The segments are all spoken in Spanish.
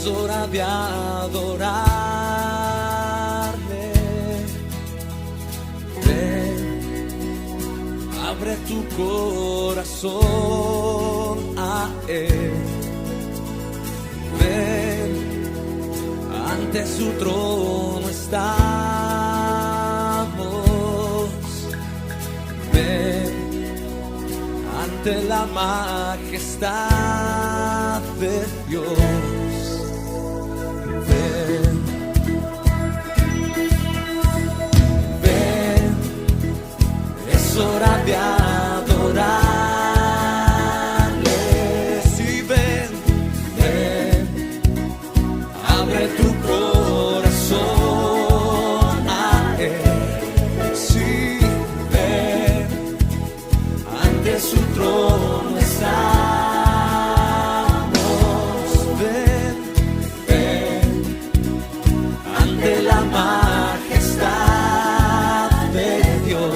hora de adorarle. Ven, abre tu corazón a Él. Ven, ante su trono estamos. Ven, ante la majestad de Dios. Ven, ven, es hora de adorarle. Sí, ven, ven, abre tu corazón a Él. Sí, ven, ante su trono estamos. Ven, ven, ante la majestad de Dios.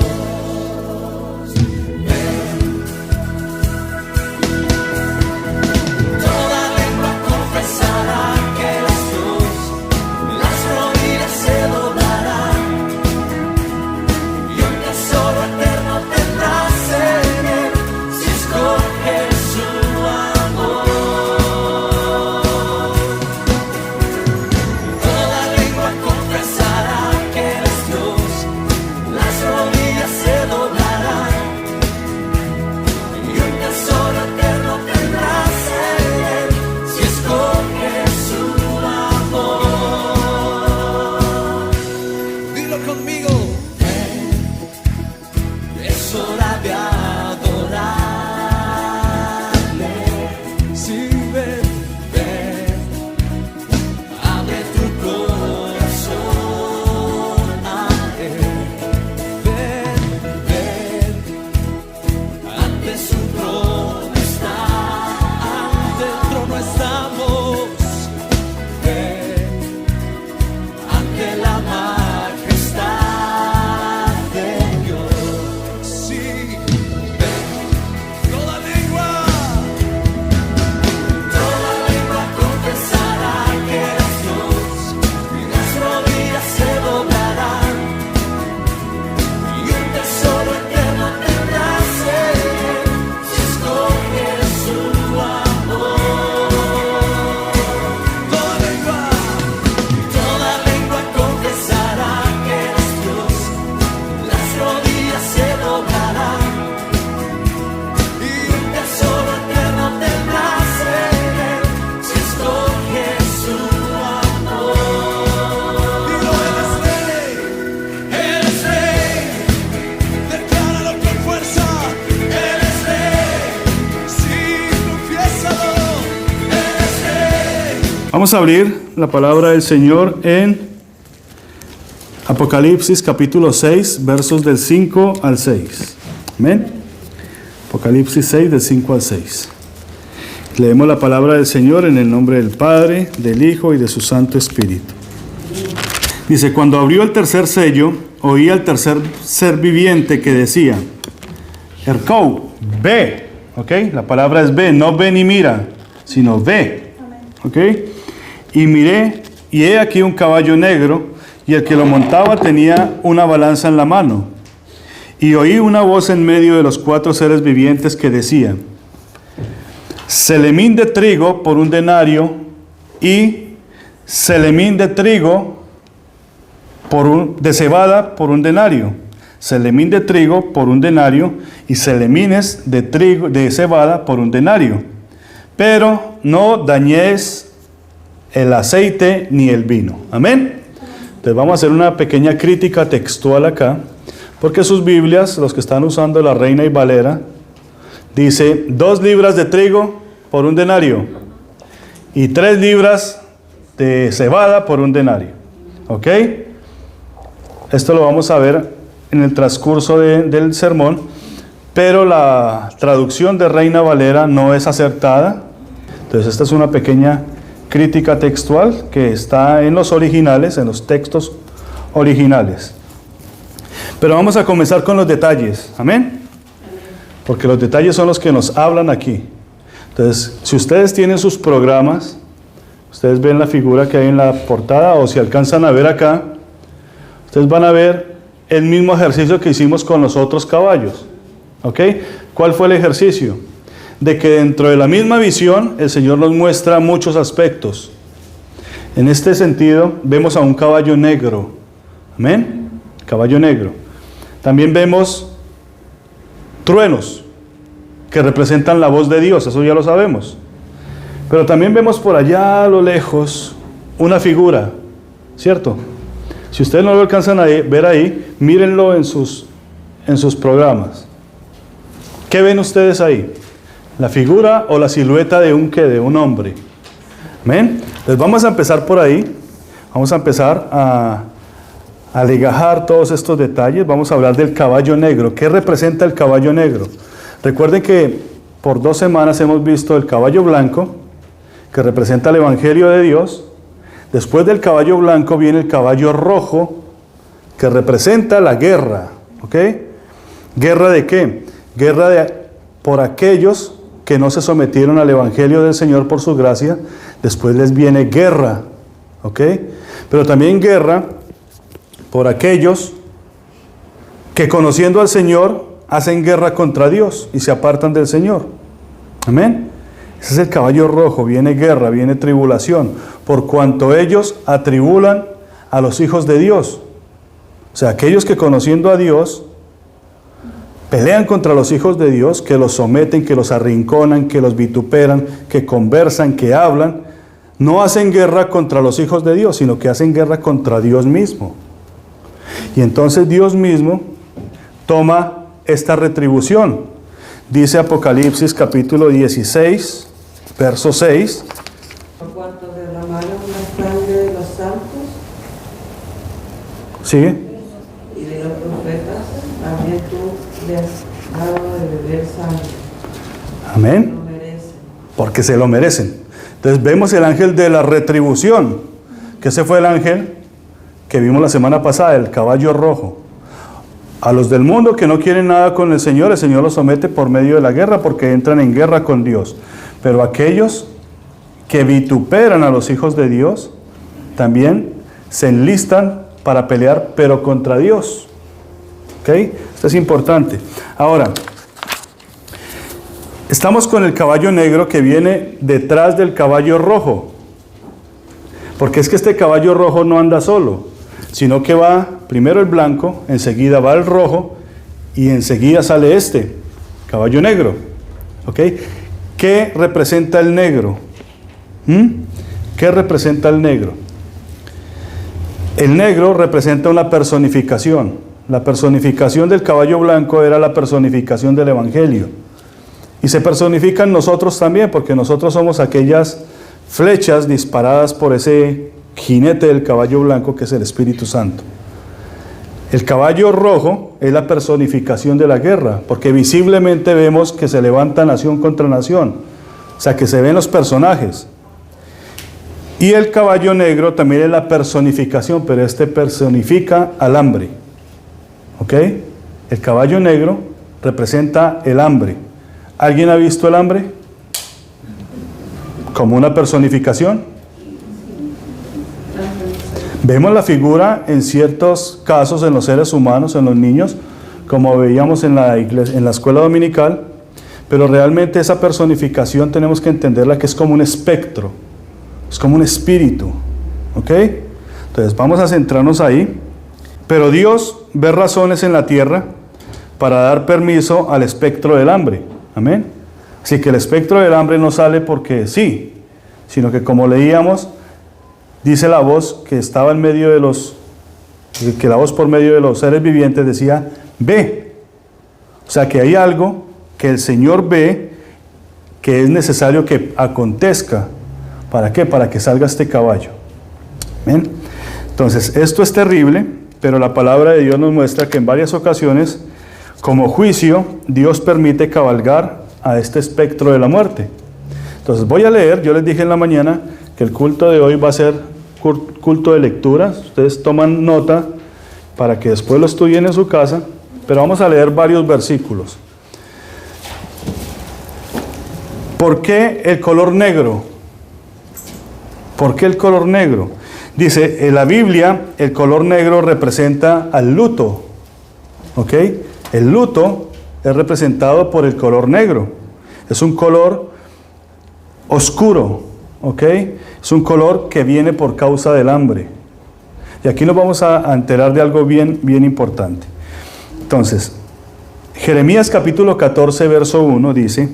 Ven, toda lengua confesará que Él es Dios, las rodillas se doblarán y un tesoro eterno tendrás en Él si escoges su amor. Toda lengua confesará que Él es Dios, las rodillas se doblarán y un tesoro eterno tendrás en Él si escoges su amor. Dilo conmigo. Es hora de adorarle. Sí, ven, ven, abre tu corazón a Él. Ven, ven, ante su trono está, ante el trono estamos. Ven, ante la majestad de Dios. Sí, ven, toda lengua confesará que eres Dios y las rodillas se doblarán y un tesoro eterno tendrás en Él si escoges su amor. Toda lengua confesará que eres Dios, las rodillas se doblarán y un tesoro eterno tendrás en Él si escoges su amor. Dilo, eres rey, decláralo con fuerza, eres rey, sí, confiésalo, eres rey. Vamos a abrir la palabra del Señor en Apocalipsis capítulo 6, versos del 5 al 6. Amén. Apocalipsis 6, del 5 al 6. Leemos la palabra del Señor en el nombre del Padre, del Hijo y de su Santo Espíritu. Dice, cuando abrió el tercer sello, oí al tercer ser viviente que decía, Ercou, ve. ¿Ok? La palabra es ve, no ven y mira, sino ve. ¿Ok? Y miré, y he aquí un caballo negro, y el que lo montaba tenía una balanza en la mano. Y oí una voz en medio de los cuatro seres vivientes que decía, Selemín de trigo por un denario, y Selemín de trigo de cebada por un denario. Selemín de trigo por un denario, y selemines de trigo de cebada por un denario. Pero no dañéis el aceite ni el vino. Amén. Entonces vamos a hacer una pequeña crítica textual acá, porque sus Biblias, los que están usando la Reina y Valera, dice 2 libras de trigo por un denario y 3 libras de cebada por un denario. ¿Ok? Esto lo vamos a ver en el transcurso del sermón, pero la traducción de Reina Valera no es acertada. Entonces esta es una pequeña crítica textual que está en los originales, en los textos originales. Pero vamos a comenzar con los detalles, amén, porque los detalles son los que nos hablan aquí. Entonces, si ustedes tienen sus programas, ustedes ven la figura que hay en la portada, o si alcanzan a ver acá, ustedes van a ver el mismo ejercicio que hicimos con los otros caballos. ¿Ok? ¿Cuál fue el ejercicio? De que dentro de la misma visión el Señor nos muestra muchos aspectos. En este sentido vemos a un caballo negro. Amén. Caballo negro. También vemos truenos que representan la voz de Dios, eso ya lo sabemos. Pero también vemos por allá a lo lejos una figura, ¿cierto? Si ustedes no lo alcanzan a ver ahí, mírenlo en sus programas. ¿Qué ven ustedes ahí? ¿La figura o la silueta de un hombre? ¿Amén? Entonces vamos a empezar por ahí. Vamos a empezar a legajar todos estos detalles. Vamos a hablar del caballo negro. ¿Qué representa el caballo negro? Recuerden que por 2 semanas hemos visto el caballo blanco, que representa el Evangelio de Dios. Después del caballo blanco viene el caballo rojo, que representa la guerra. ¿Ok? ¿Guerra de qué? Guerra por aquellos que no se sometieron al Evangelio del Señor por su gracia. Después les viene guerra. ¿Ok? Pero también guerra por aquellos que conociendo al Señor hacen guerra contra Dios y se apartan del Señor. Amén. Ese es el caballo rojo. Viene guerra, viene tribulación, por cuanto ellos atribulan a los hijos de Dios. O sea, aquellos que conociendo a Dios pelean contra los hijos de Dios, que los someten, que los arrinconan, que los vituperan, que conversan, que hablan, no hacen guerra contra los hijos de Dios, sino que hacen guerra contra Dios mismo. Y entonces Dios mismo toma esta retribución. Dice Apocalipsis capítulo 16, verso 6. Por cuanto derramaron la sangre de los santos ¿Sí? y de los profetas, también tú les has dado de beber sangre. Amén. Lo merecen. Porque se lo merecen. Entonces vemos el ángel de la retribución, que ese fue el ángel que vimos la semana pasada, el caballo rojo. A los del mundo que no quieren nada con el Señor los somete por medio de la guerra, porque entran en guerra con Dios. Pero aquellos que vituperan a los hijos de Dios, también se enlistan para pelear, pero contra Dios. ¿Ok? Esto es importante. Ahora, estamos con el caballo negro que viene detrás del caballo rojo. Porque es que este caballo rojo no anda solo, sino que va primero el blanco, enseguida va el rojo y enseguida sale este, caballo negro. ¿Ok? ¿Qué representa el negro? ¿Qué representa el negro? El negro representa una personificación. La personificación del caballo blanco era la personificación del Evangelio. Y se personifican nosotros también, porque nosotros somos aquellas flechas disparadas por ese jinete del caballo blanco que es el Espíritu Santo. El caballo rojo es la personificación de la guerra, porque visiblemente vemos que se levanta nación contra nación, o sea que se ven los personajes. Y el caballo negro también es la personificación, pero este personifica al hambre. ¿Ok? El caballo negro representa el hambre. ¿Alguien ha visto el hambre como una personificación? Vemos la figura en ciertos casos en los seres humanos, en los niños, como veíamos en la iglesia, en la escuela dominical, pero realmente esa personificación tenemos que entenderla que es como un espectro, es como un espíritu. ¿Ok? Entonces vamos a centrarnos ahí. Pero Dios ve razones en la tierra para dar permiso al espectro del hambre. Amén. Así que el espectro del hambre no sale porque sí, sino que como leíamos, dice la voz que estaba en medio de que la voz por medio de los seres vivientes decía, ve. O sea que hay algo que el Señor ve que es necesario que acontezca. ¿Para qué? Para que salga este caballo. ¿Ven? Entonces, esto es terrible, pero la palabra de Dios nos muestra que en varias ocasiones, como juicio, Dios permite cabalgar a este espectro de la muerte. Entonces, voy a leer, yo les dije en la mañana que el culto de hoy va a ser culto de lecturas. Ustedes toman nota para que después lo estudien en su casa, pero vamos a leer varios versículos. ¿Por qué el color negro? ¿Por qué el color negro? Dice, en la Biblia el color negro representa al luto. ¿Ok? El luto es representado por el color negro. Es un color oscuro. ¿Ok? Es un color que viene por causa del hambre. Y aquí nos vamos a enterar de algo bien importante. Entonces, Jeremías capítulo 14, verso 1 dice: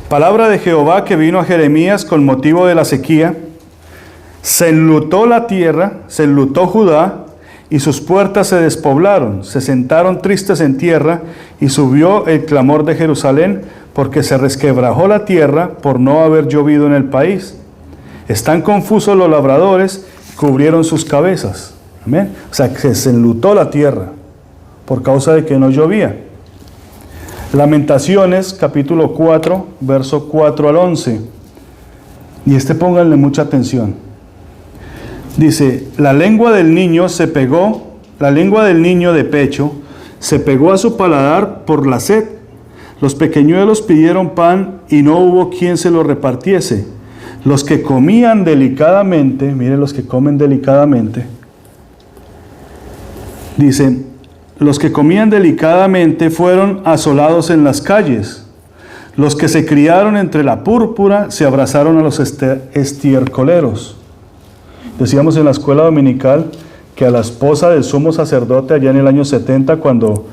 palabra de Jehová que vino a Jeremías con motivo de la sequía. Se enlutó la tierra, se enlutó Judá, y sus puertas se despoblaron, se sentaron tristes en tierra, y subió el clamor de Jerusalén, porque se resquebrajó la tierra por no haber llovido en el país. Están confusos los labradores, cubrieron sus cabezas. Amén. O sea, que se enlutó la tierra por causa de que no llovía. Lamentaciones, capítulo 4, verso 4 al 11. Y pónganle mucha atención. Dice, la lengua del niño de pecho, se pegó a su paladar por la sed. Los pequeñuelos pidieron pan y no hubo quien se lo repartiese. Los que comían delicadamente, miren los que comen delicadamente, dice, los que comían delicadamente fueron asolados en las calles. Los que se criaron entre la púrpura se abrazaron a los estiércoleros. Decíamos en la escuela dominical que a la esposa del sumo sacerdote allá en el año 70, cuando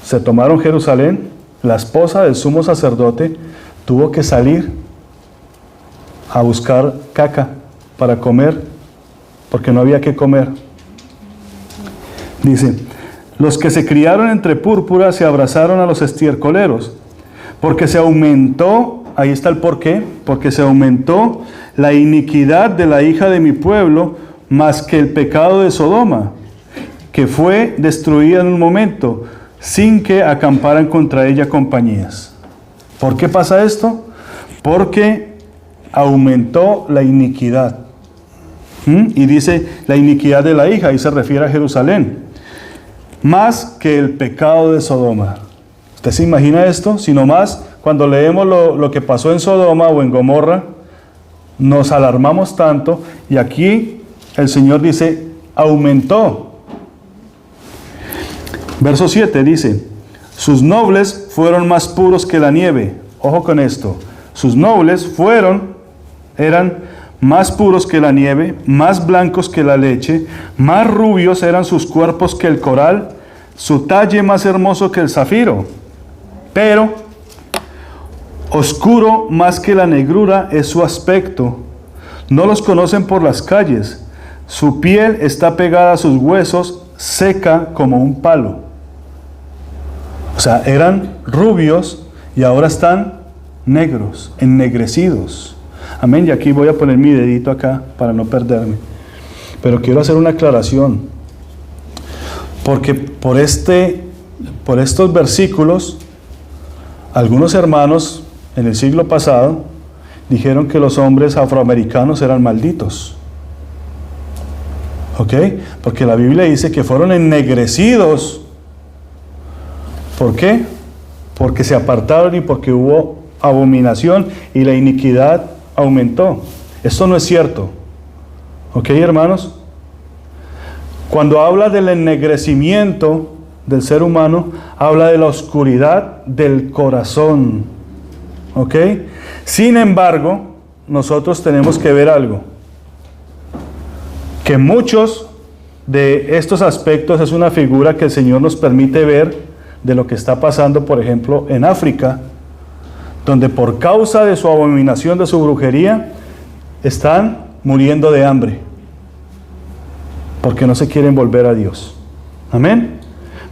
se tomaron Jerusalén, la esposa del sumo sacerdote tuvo que salir a buscar caca para comer, porque no había que comer. Dice, los que se criaron entre púrpura se abrazaron a los estiércoleros, porque se aumentó, ahí está el porqué, porque se aumentó la iniquidad de la hija de mi pueblo, más que el pecado de Sodoma, que fue destruida en un momento, sin que acamparan contra ella compañías. ¿Por qué pasa esto? Porque aumentó la iniquidad. Y dice la iniquidad de la hija, y se refiere a Jerusalén, más que el pecado de Sodoma. ¿Usted se imagina esto? Si nomás cuando leemos lo que pasó en Sodoma o en Gomorra, nos alarmamos tanto, y aquí el Señor dice, aumentó. Verso 7 dice, sus nobles fueron más puros que la nieve. Ojo con esto, sus nobles eran más puros que la nieve, más blancos que la leche, más rubios eran sus cuerpos que el coral, su talle más hermoso que el zafiro. Pero oscuro más que la negrura es su aspecto. No los conocen por las calles. Su piel está pegada a sus huesos, seca como un palo. O sea, eran rubios y ahora están negros, ennegrecidos. Amén. Y aquí voy a poner mi dedito acá para no perderme. Pero quiero hacer una aclaración. Porque por estos versículos, algunos hermanos en el siglo pasado dijeron que los hombres afroamericanos eran malditos. ¿Ok? Porque la Biblia dice que fueron ennegrecidos. ¿Por qué? Porque se apartaron y porque hubo abominación y la iniquidad aumentó. Esto no es cierto. ¿Ok, hermanos? Cuando habla del ennegrecimiento del ser humano, habla de la oscuridad del corazón. ¿Ok? Sin embargo, nosotros tenemos que ver algo. Que muchos de estos aspectos es una figura que el Señor nos permite ver de lo que está pasando, por ejemplo, en África, donde por causa de su abominación, de su brujería, están muriendo de hambre, porque no se quieren volver a Dios. Amén.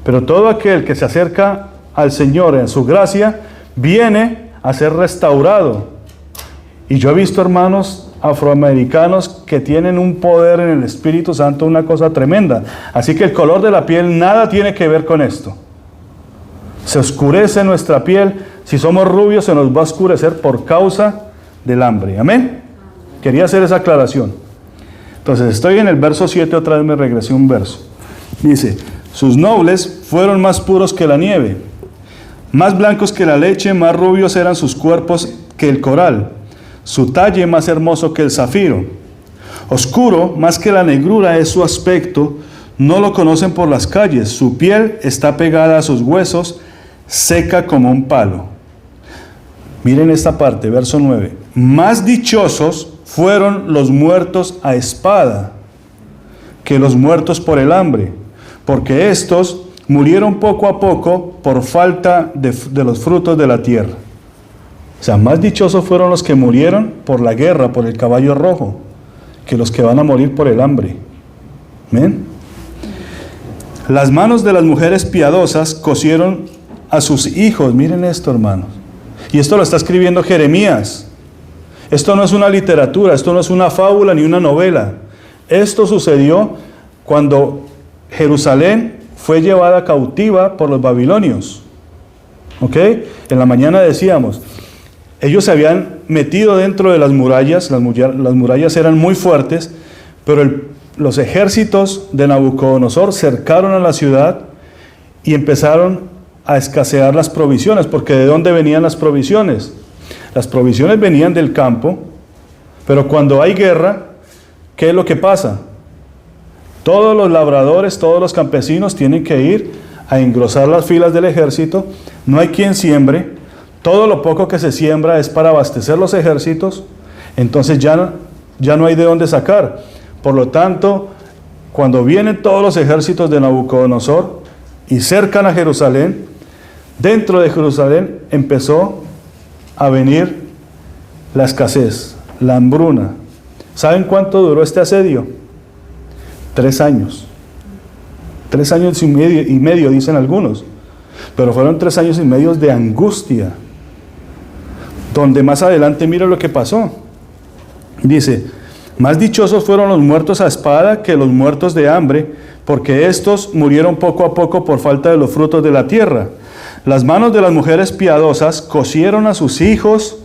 Pero todo aquel que se acerca al Señor en su gracia, viene a ser restaurado. Y yo he visto hermanos afroamericanos que tienen un poder en el Espíritu Santo, una cosa tremenda. Así que el color de la piel nada tiene que ver con esto. Se oscurece nuestra piel. Si somos rubios, se nos va a oscurecer por causa del hambre. Amén. Quería hacer esa aclaración. Entonces estoy en el verso 7, otra vez me regresé un verso. Dice, sus nobles fueron más puros que la nieve, más blancos que la leche, más rubios eran sus cuerpos que el coral. su talle más hermoso que el zafiro. Oscuro más que la negrura es su aspecto, no lo conocen por las calles, su piel está pegada a sus huesos, seca como un palo. Miren esta parte, verso 9. Más dichosos fueron los muertos a espada que los muertos por el hambre, porque estos murieron poco a poco por falta de los frutos de la tierra. O sea, más dichosos fueron los que murieron por la guerra, por el caballo rojo, que los que van a morir por el hambre. ¿Ven? Las manos de las mujeres piadosas cosieron a sus hijos. Miren esto, hermanos. Y esto lo está escribiendo Jeremías. Esto no es una literatura, esto no es una fábula ni una novela. Esto sucedió cuando Jerusalén fue llevada cautiva por los babilonios. ¿Ok? En la mañana decíamos, ellos se habían metido dentro de las murallas eran muy fuertes, pero los ejércitos de Nabucodonosor cercaron a la ciudad y empezaron a escasear las provisiones, porque ¿de dónde venían las provisiones? Las provisiones venían del campo, pero cuando hay guerra, ¿qué es lo que pasa? Todos los labradores, todos los campesinos tienen que ir a engrosar las filas del ejército, no hay quien siembre, todo lo poco que se siembra es para abastecer los ejércitos, entonces ya no hay de dónde sacar. Por lo tanto, cuando vienen todos los ejércitos de Nabucodonosor y cercan a Jerusalén, dentro de Jerusalén empezó a venir la escasez, la hambruna. ¿Saben cuánto duró este asedio? 3 años. 3 años y medio dicen algunos. Pero fueron 3 años y medio de angustia. Donde más adelante mira lo que pasó. Dice, más dichosos fueron los muertos a espada que los muertos de hambre, porque estos murieron poco a poco por falta de los frutos de la tierra. Las manos de las mujeres piadosas cosieron a sus hijos,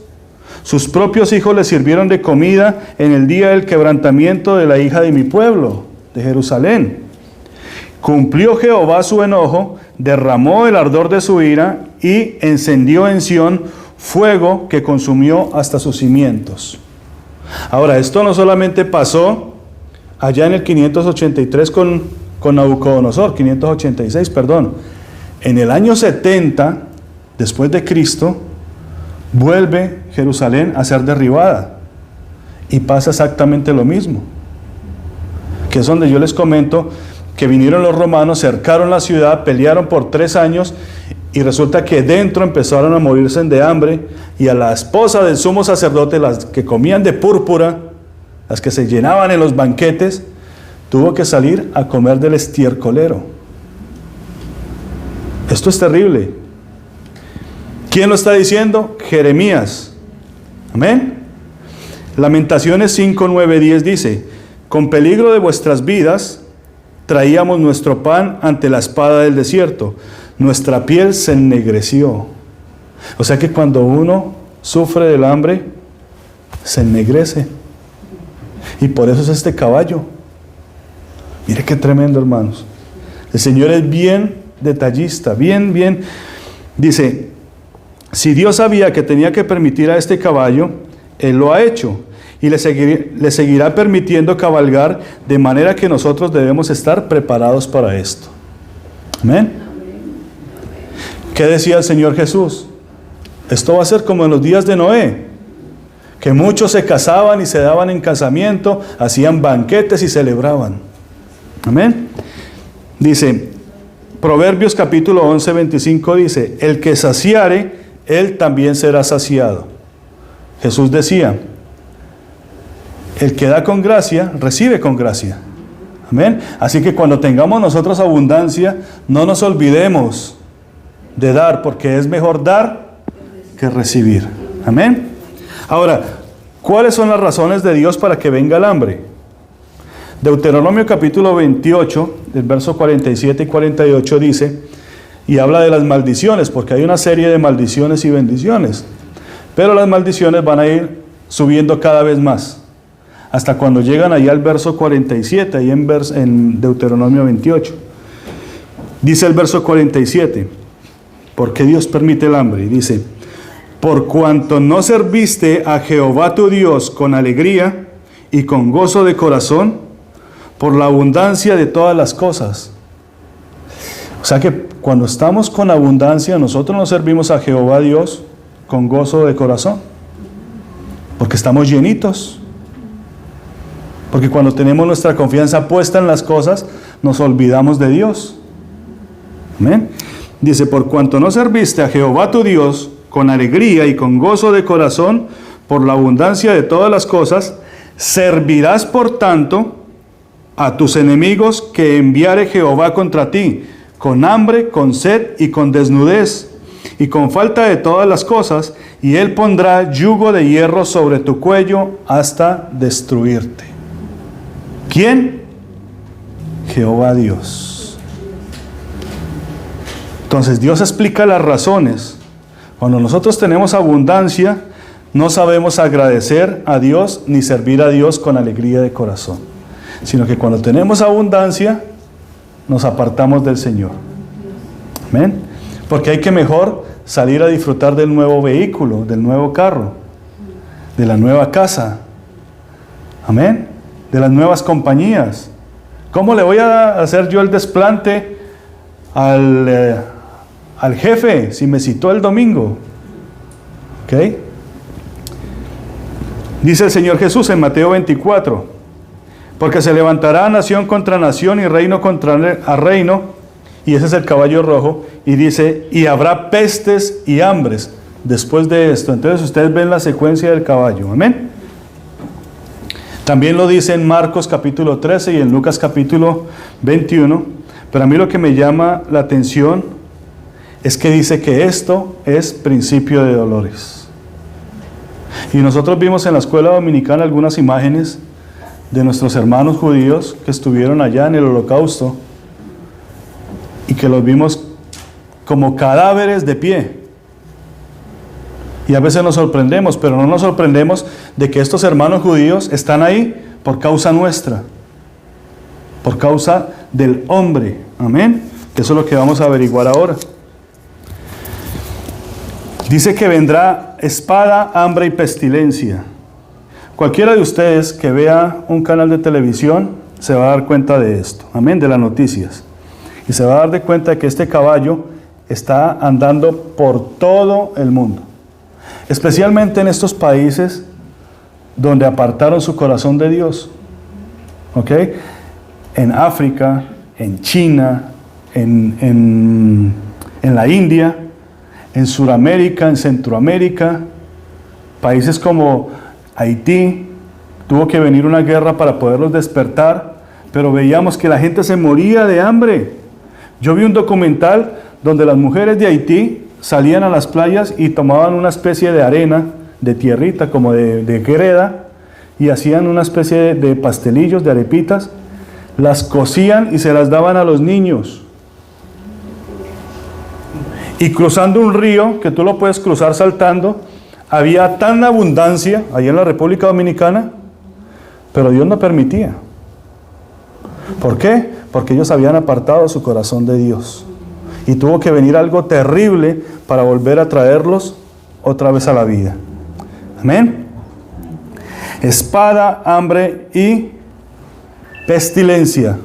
sus propios hijos les sirvieron de comida en el día del quebrantamiento de la hija de mi pueblo, de Jerusalén. Cumplió Jehová su enojo, derramó el ardor de su ira y encendió en Sión fuego que consumió hasta sus cimientos. Ahora, esto no solamente pasó allá en el 583 con Nabucodonosor, 586, perdón. En el año 70, después de Cristo, vuelve Jerusalén a ser derribada. Y pasa exactamente lo mismo. Que es donde yo les comento que vinieron los romanos, cercaron la ciudad, pelearon por 3 años y resulta que dentro empezaron a morirse de hambre y a la esposa del sumo sacerdote, las que comían de púrpura, las que se llenaban en los banquetes, tuvo que salir a comer del estiércolero. Esto es terrible. ¿Quién lo está diciendo? Jeremías. Amén. Lamentaciones 5, 9, 10 dice, con peligro de vuestras vidas traíamos nuestro pan ante la espada del desierto, nuestra piel se ennegreció. O sea que cuando uno sufre del hambre, se ennegrece. Y por eso es este caballo. Mire qué tremendo, hermanos. El Señor es bien detallista, bien. Dice, si Dios sabía que tenía que permitir a este caballo, Él lo ha hecho. Y le seguirá permitiendo cabalgar, de manera que nosotros debemos estar preparados para esto. Amén. ¿Qué decía el Señor Jesús? Esto va a ser como en los días de Noé, que muchos se casaban y se daban en casamiento, hacían banquetes y celebraban. Amén. Dice, Proverbios capítulo 11, 25 dice, el que saciare, él también será saciado. Jesús decía, el que da con gracia, recibe con gracia. Amén. Así que cuando tengamos nosotros abundancia, no nos olvidemos de dar, porque es mejor dar que recibir. Amén. Ahora, ¿cuáles son las razones de Dios para que venga el hambre? Deuteronomio capítulo 28, del verso 47 y 48 dice, y habla de las maldiciones, porque hay una serie de maldiciones y bendiciones, pero las maldiciones van a ir subiendo cada vez más, hasta cuando llegan allá al verso 47, ahí en Deuteronomio 28. Dice el verso 47, ¿por qué Dios permite el hambre? Y dice, por cuanto no serviste a Jehová tu Dios con alegría y con gozo de corazón, por la abundancia de todas las cosas. O sea que cuando estamos con abundancia, nosotros no servimos a Jehová Dios con gozo de corazón, porque estamos llenitos. Porque cuando tenemos nuestra confianza puesta en las cosas, nos olvidamos de Dios. Amén. Dice, por cuanto no serviste a Jehová tu Dios con alegría y con gozo de corazón, por la abundancia de todas las cosas, servirás por tanto a tus enemigos que enviare Jehová contra ti, con hambre, con sed y con desnudez, y con falta de todas las cosas, y él pondrá yugo de hierro sobre tu cuello hasta destruirte. ¿Quién? Jehová Dios. Entonces Dios explica las razones. Cuando nosotros tenemos abundancia, no sabemos agradecer a Dios ni servir a Dios con alegría de corazón, sino que cuando tenemos abundancia, nos apartamos del Señor. Amén. Porque hay que mejor salir a disfrutar del nuevo vehículo, del nuevo carro, de la nueva casa. Amén. De las nuevas compañías. ¿Cómo le voy a hacer yo el desplante al jefe si me citó el domingo? ¿Ok? Dice el Señor Jesús en Mateo 24, porque se levantará nación contra nación y reino contra reino, y ese es el caballo rojo, y dice, y habrá pestes y hambres después de esto. Entonces ustedes ven la secuencia del caballo. Amén. También lo dice en Marcos capítulo 13 y en Lucas capítulo 21, pero a mí lo que me llama la atención es que dice que esto es principio de dolores. Y nosotros vimos en la escuela dominicana algunas imágenes de nuestros hermanos judíos que estuvieron allá en el Holocausto y que los vimos como cadáveres de pie. Y a veces nos sorprendemos, pero no nos sorprendemos de que estos hermanos judíos están ahí por causa nuestra, por causa del hombre. Amén. Eso es lo que vamos a averiguar ahora. Dice que vendrá espada, hambre y pestilencia. Cualquiera de ustedes que vea un canal de televisión se va a dar cuenta de esto. Amén, de las noticias. Y se va a dar de cuenta de que este caballo está andando por todo el mundo. Especialmente en estos países donde apartaron su corazón de Dios. ¿Ok? En África, en China, en la India, en Sudamérica, en Centroamérica, países como Haití, tuvo que venir una guerra para poderlos despertar, pero veíamos que la gente se moría de hambre. Yo vi un documental donde las mujeres de Haití salían a las playas y tomaban una especie de arena, de tierrita, como de greda, y hacían una especie de pastelillos, de arepitas, las cocían y se las daban a los niños. Y cruzando un río, que tú lo puedes cruzar saltando, había tan abundancia, allá en la República Dominicana, pero Dios no permitía. ¿Por qué? Porque ellos habían apartado su corazón de Dios. Y tuvo que venir algo terrible para volver a traerlos otra vez a la vida. Amén. Espada, hambre y pestilencia.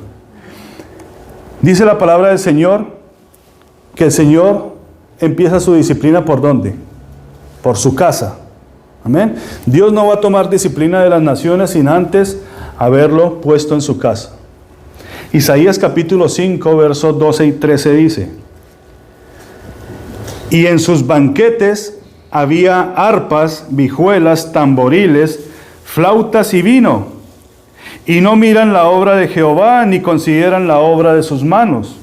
Dice la palabra del Señor que el Señor empieza su disciplina ¿por dónde? Por su casa. Amén. Dios no va a tomar disciplina de las naciones sin antes haberlo puesto en su casa. Isaías capítulo 5, versos 12 y 13 dice: y en sus banquetes había arpas, vihuelas, tamboriles, flautas y vino. Y no miran la obra de Jehová, ni consideran la obra de sus manos.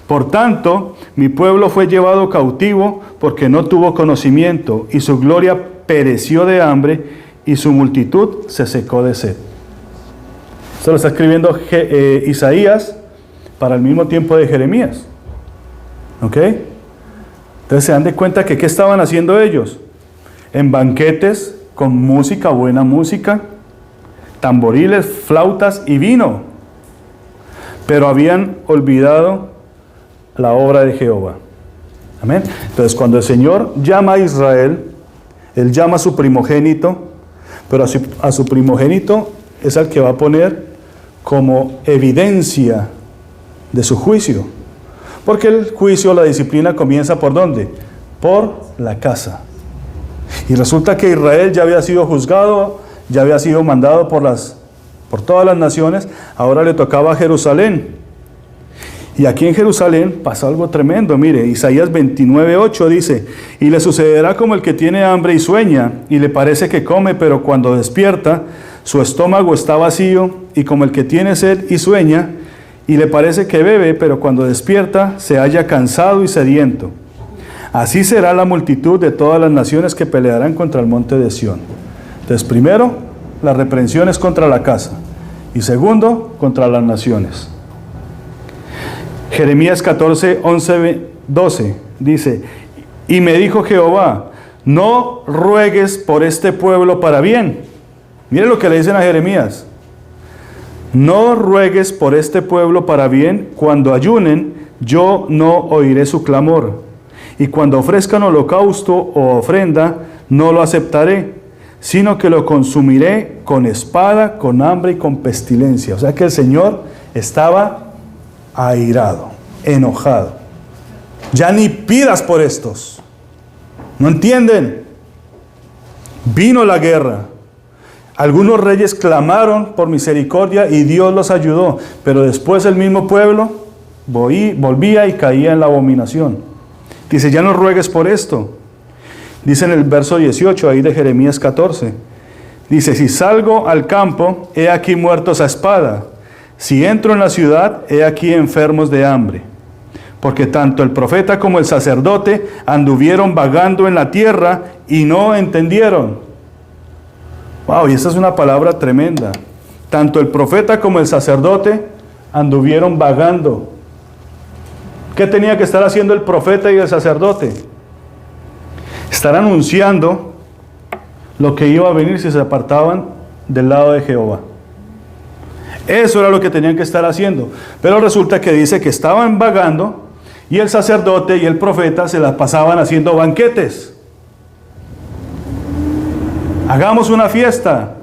Por tanto, mi pueblo fue llevado cautivo, porque no tuvo conocimiento, y su gloria pereció de hambre, y su multitud se secó de sed. Esto lo está escribiendo Isaías para el mismo tiempo de Jeremías. ¿Ok? Entonces se dan de cuenta que ¿qué estaban haciendo ellos? En banquetes, con música, buena música, tamboriles, flautas y vino. Pero habían olvidado la obra de Jehová. Amén. Entonces cuando el Señor llama a Israel, Él llama a su primogénito, pero a su primogénito es al que va a poner como evidencia de su juicio. Porque el juicio, la disciplina comienza ¿por dónde? Por la casa. Y resulta que Israel ya había sido juzgado, ya había sido mandado por todas las naciones, ahora le tocaba a Jerusalén. Y aquí en Jerusalén pasa algo tremendo. Mire, Isaías 29:8 dice: y le sucederá como el que tiene hambre y sueña, y le parece que come, pero cuando despierta, su estómago está vacío, y como el que tiene sed y sueña, y le parece que bebe, pero cuando despierta, se halla cansado y sediento. Así será la multitud de todas las naciones que pelearán contra el monte de Sión. Entonces, primero, la reprensión es contra la casa, y segundo, contra las naciones. Jeremías 14:11-12 dice: y me dijo Jehová, no ruegues por este pueblo para bien. Mire lo que le dicen a Jeremías: no ruegues por este pueblo para bien. Cuando ayunen, yo no oiré su clamor, y cuando ofrezcan holocausto o ofrenda, no lo aceptaré, sino que lo consumiré con espada, con hambre y con pestilencia. O sea que el Señor estaba airado, enojado. Ya ni pidas por estos. ¿No entienden? Vino la guerra. Algunos reyes clamaron por misericordia y Dios los ayudó, pero después el mismo pueblo volvía y caía en la abominación. Dice: ya no ruegues por esto. Dice en el verso 18 ahí de Jeremías 14. Dice: si salgo al campo, he aquí muertos a espada. Si entro en la ciudad, he aquí enfermos de hambre. Porque tanto el profeta como el sacerdote anduvieron vagando en la tierra y no entendieron. Wow, y esta es una palabra tremenda. Tanto el profeta como el sacerdote anduvieron vagando. ¿Qué tenía que estar haciendo el profeta y el sacerdote? Estar anunciando lo que iba a venir si se apartaban del lado de Jehová. Eso era lo que tenían que estar haciendo. Pero resulta que dice que estaban vagando y el sacerdote y el profeta se las pasaban haciendo banquetes. Hagamos una fiesta,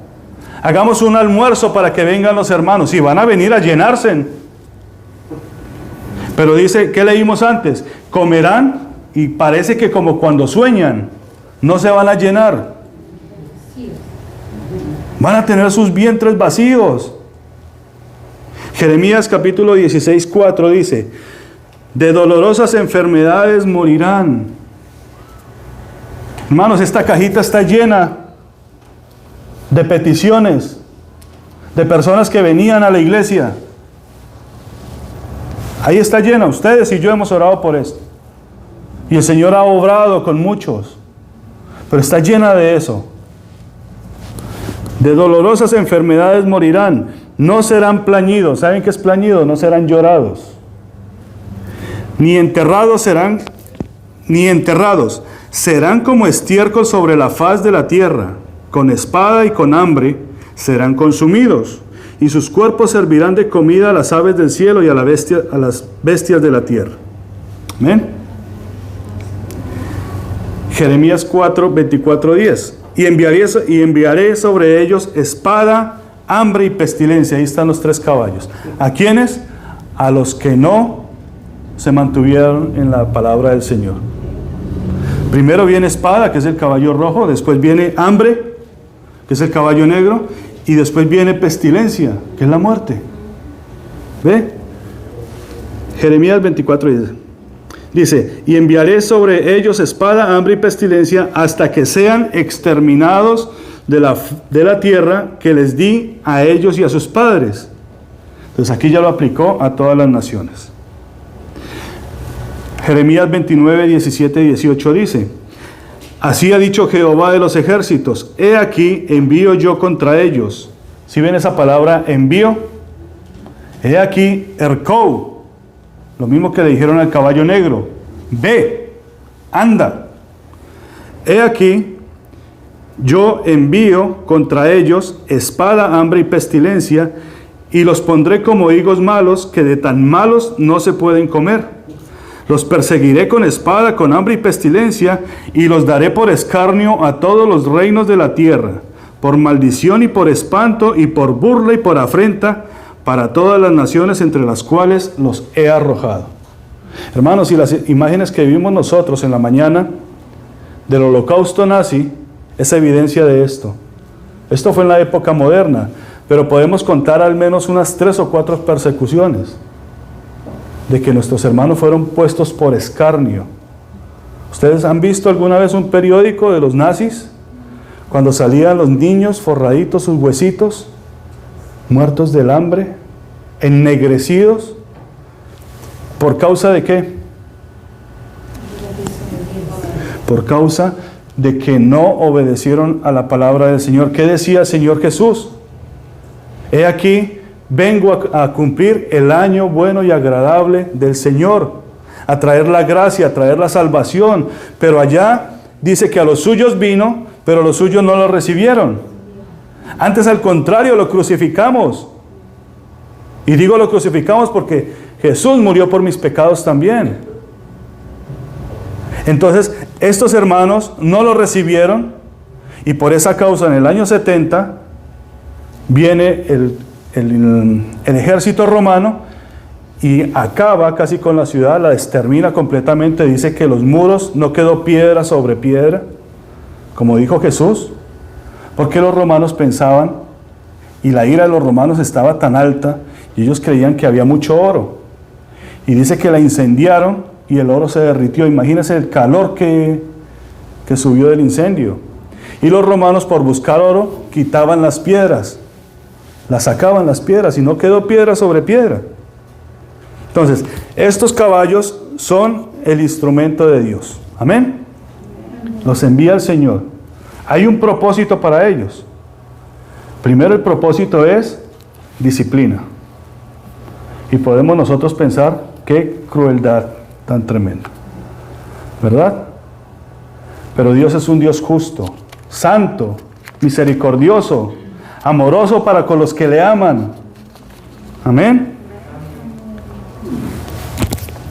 hagamos un almuerzo para que vengan los hermanos. Y van a venir a llenarse. Pero dice, ¿qué leímos antes? Comerán y parece que como cuando sueñan, no se van a llenar. Van a tener sus vientres vacíos. Jeremías capítulo 16:4 dice: de dolorosas enfermedades morirán. Hermanos, esta cajita está llena de peticiones de personas que venían a la iglesia. Ahí está llena. Ustedes y yo hemos orado por esto. Y el Señor ha obrado con muchos. Pero está llena de eso. De dolorosas enfermedades morirán. No serán plañidos. ¿Saben qué es plañido? No serán llorados. Ni enterrados serán. Ni enterrados. Serán como estiércol sobre la faz de la tierra. Con espada y con hambre serán consumidos. Y sus cuerpos servirán de comida a las aves del cielo y a las bestias de la tierra. Amén. Jeremías 4:24-10. Y enviaré sobre ellos espada, hambre y pestilencia. Ahí están los 3 caballos. ¿A quiénes? A los que no se mantuvieron en la palabra del Señor. Primero viene espada, que es el caballo rojo. Después viene hambre, que es el caballo negro. Y después viene pestilencia, que es la muerte. ¿Ve? Jeremías 24:10. Dice: y enviaré sobre ellos espada, hambre y pestilencia hasta que sean exterminados de la tierra que les di a ellos y a sus padres. Entonces aquí ya lo aplicó a todas las naciones. Jeremías 29:17-18 dice: así ha dicho Jehová de los ejércitos, he aquí envío yo contra ellos. ¿Sí ven esa palabra envío? He aquí erkou. Lo mismo que le dijeron al caballo negro: ve, anda. He aquí, yo envío contra ellos espada, hambre y pestilencia, y los pondré como higos malos, que de tan malos no se pueden comer. Los perseguiré con espada, con hambre y pestilencia, y los daré por escarnio a todos los reinos de la tierra, por maldición y por espanto, y por burla y por afrenta, para todas las naciones entre las cuales los he arrojado. Hermanos, y las imágenes que vimos nosotros en la mañana del holocausto nazi, es evidencia de esto. Esto fue en la época moderna, pero podemos contar al menos unas 3 o 4 persecuciones de que nuestros hermanos fueron puestos por escarnio. ¿Ustedes han visto alguna vez un periódico de los nazis? Cuando salían los niños forraditos sus huesitos, muertos del hambre, ennegrecidos, ¿por causa de qué? Por causa de que no obedecieron a la palabra del Señor. ¿Qué decía el Señor Jesús? He aquí, vengo a cumplir el año bueno y agradable del Señor, a traer la gracia, a traer la salvación. Pero allá dice que a los suyos vino, pero los suyos no lo recibieron. Antes, al contrario, lo crucificamos. Y digo lo crucificamos porque Jesús murió por mis pecados también. Entonces, estos hermanos no lo recibieron, y por esa causa en el año 70 viene el ejército romano y acaba casi con la ciudad, la extermina completamente. Dice que los muros no quedó piedra sobre piedra, como dijo Jesús, porque los romanos pensaban, y la ira de los romanos estaba tan alta, y ellos creían que había mucho oro, y dice que la incendiaron y el oro se derritió. Imagínense el calor que subió del incendio. Y los romanos, por buscar oro, quitaban las piedras, las sacaban las piedras, y no quedó piedra sobre piedra. Entonces, estos caballos son el instrumento de Dios. Amén. Los envía el Señor. Hay un propósito para ellos. Primero, el propósito es disciplina. Y podemos nosotros pensar, qué crueldad tan tremenda, ¿verdad? Pero Dios es un Dios justo, santo, misericordioso, amoroso para con los que le aman. Amén.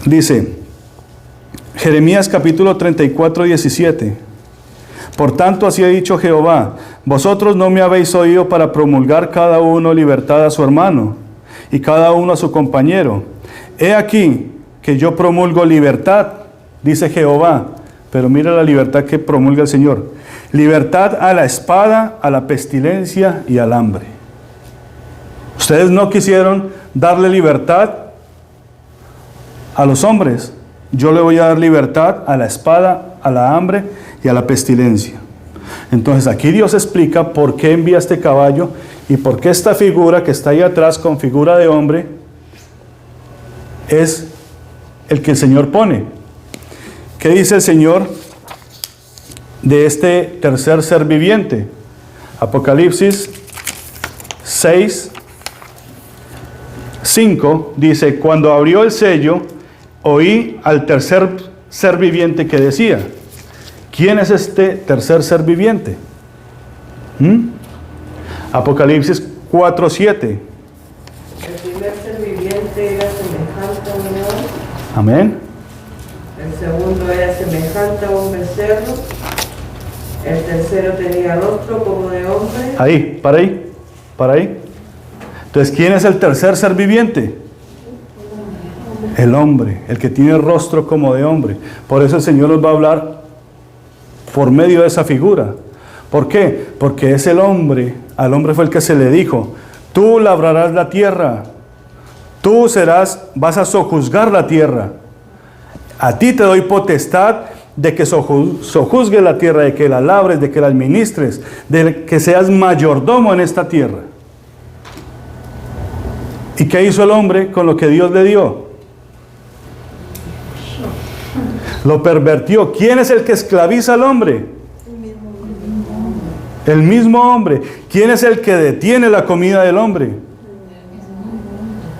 Dice Jeremías capítulo 34, 17. Por tanto, así ha dicho Jehová: vosotros no me habéis oído para promulgar cada uno libertad a su hermano, y cada uno a su compañero. He aquí que yo promulgo libertad, dice Jehová. Pero mira la libertad que promulga el Señor: libertad a la espada, a la pestilencia y al hambre. Ustedes no quisieron darle libertad a los hombres. Yo le voy a dar libertad a la espada, a la hambre y a la pestilencia. Entonces aquí Dios explica por qué envía este caballo y por qué esta figura que está ahí atrás con figura de hombre es el que el Señor pone. ¿Qué dice el Señor de este tercer ser viviente? Apocalipsis 6, 5 dice: cuando abrió el sello, oí al tercer ser viviente que decía. ¿Quién es este tercer ser viviente? Apocalipsis 4, 7. El primer ser viviente era semejante a un león. Amén. El segundo era semejante a un becerro. El tercero tenía rostro como de hombre. Ahí, para ahí, para ahí. Entonces, ¿quién es el tercer ser viviente? El hombre, el que tiene rostro como de hombre. Por eso el Señor nos va a hablar por medio de esa figura. ¿Por qué? Porque es el hombre. Al hombre fue el que se le dijo: tú labrarás la tierra, tú vas a sojuzgar la tierra. A ti te doy potestad de que sojuzgues la tierra, de que la labres, de que la administres, de que seas mayordomo en esta tierra. ¿Y qué hizo el hombre con lo que Dios le dio? Lo pervertió. ¿Quién es el que esclaviza al hombre? El mismo hombre. ¿Quién es el que detiene la comida del hombre?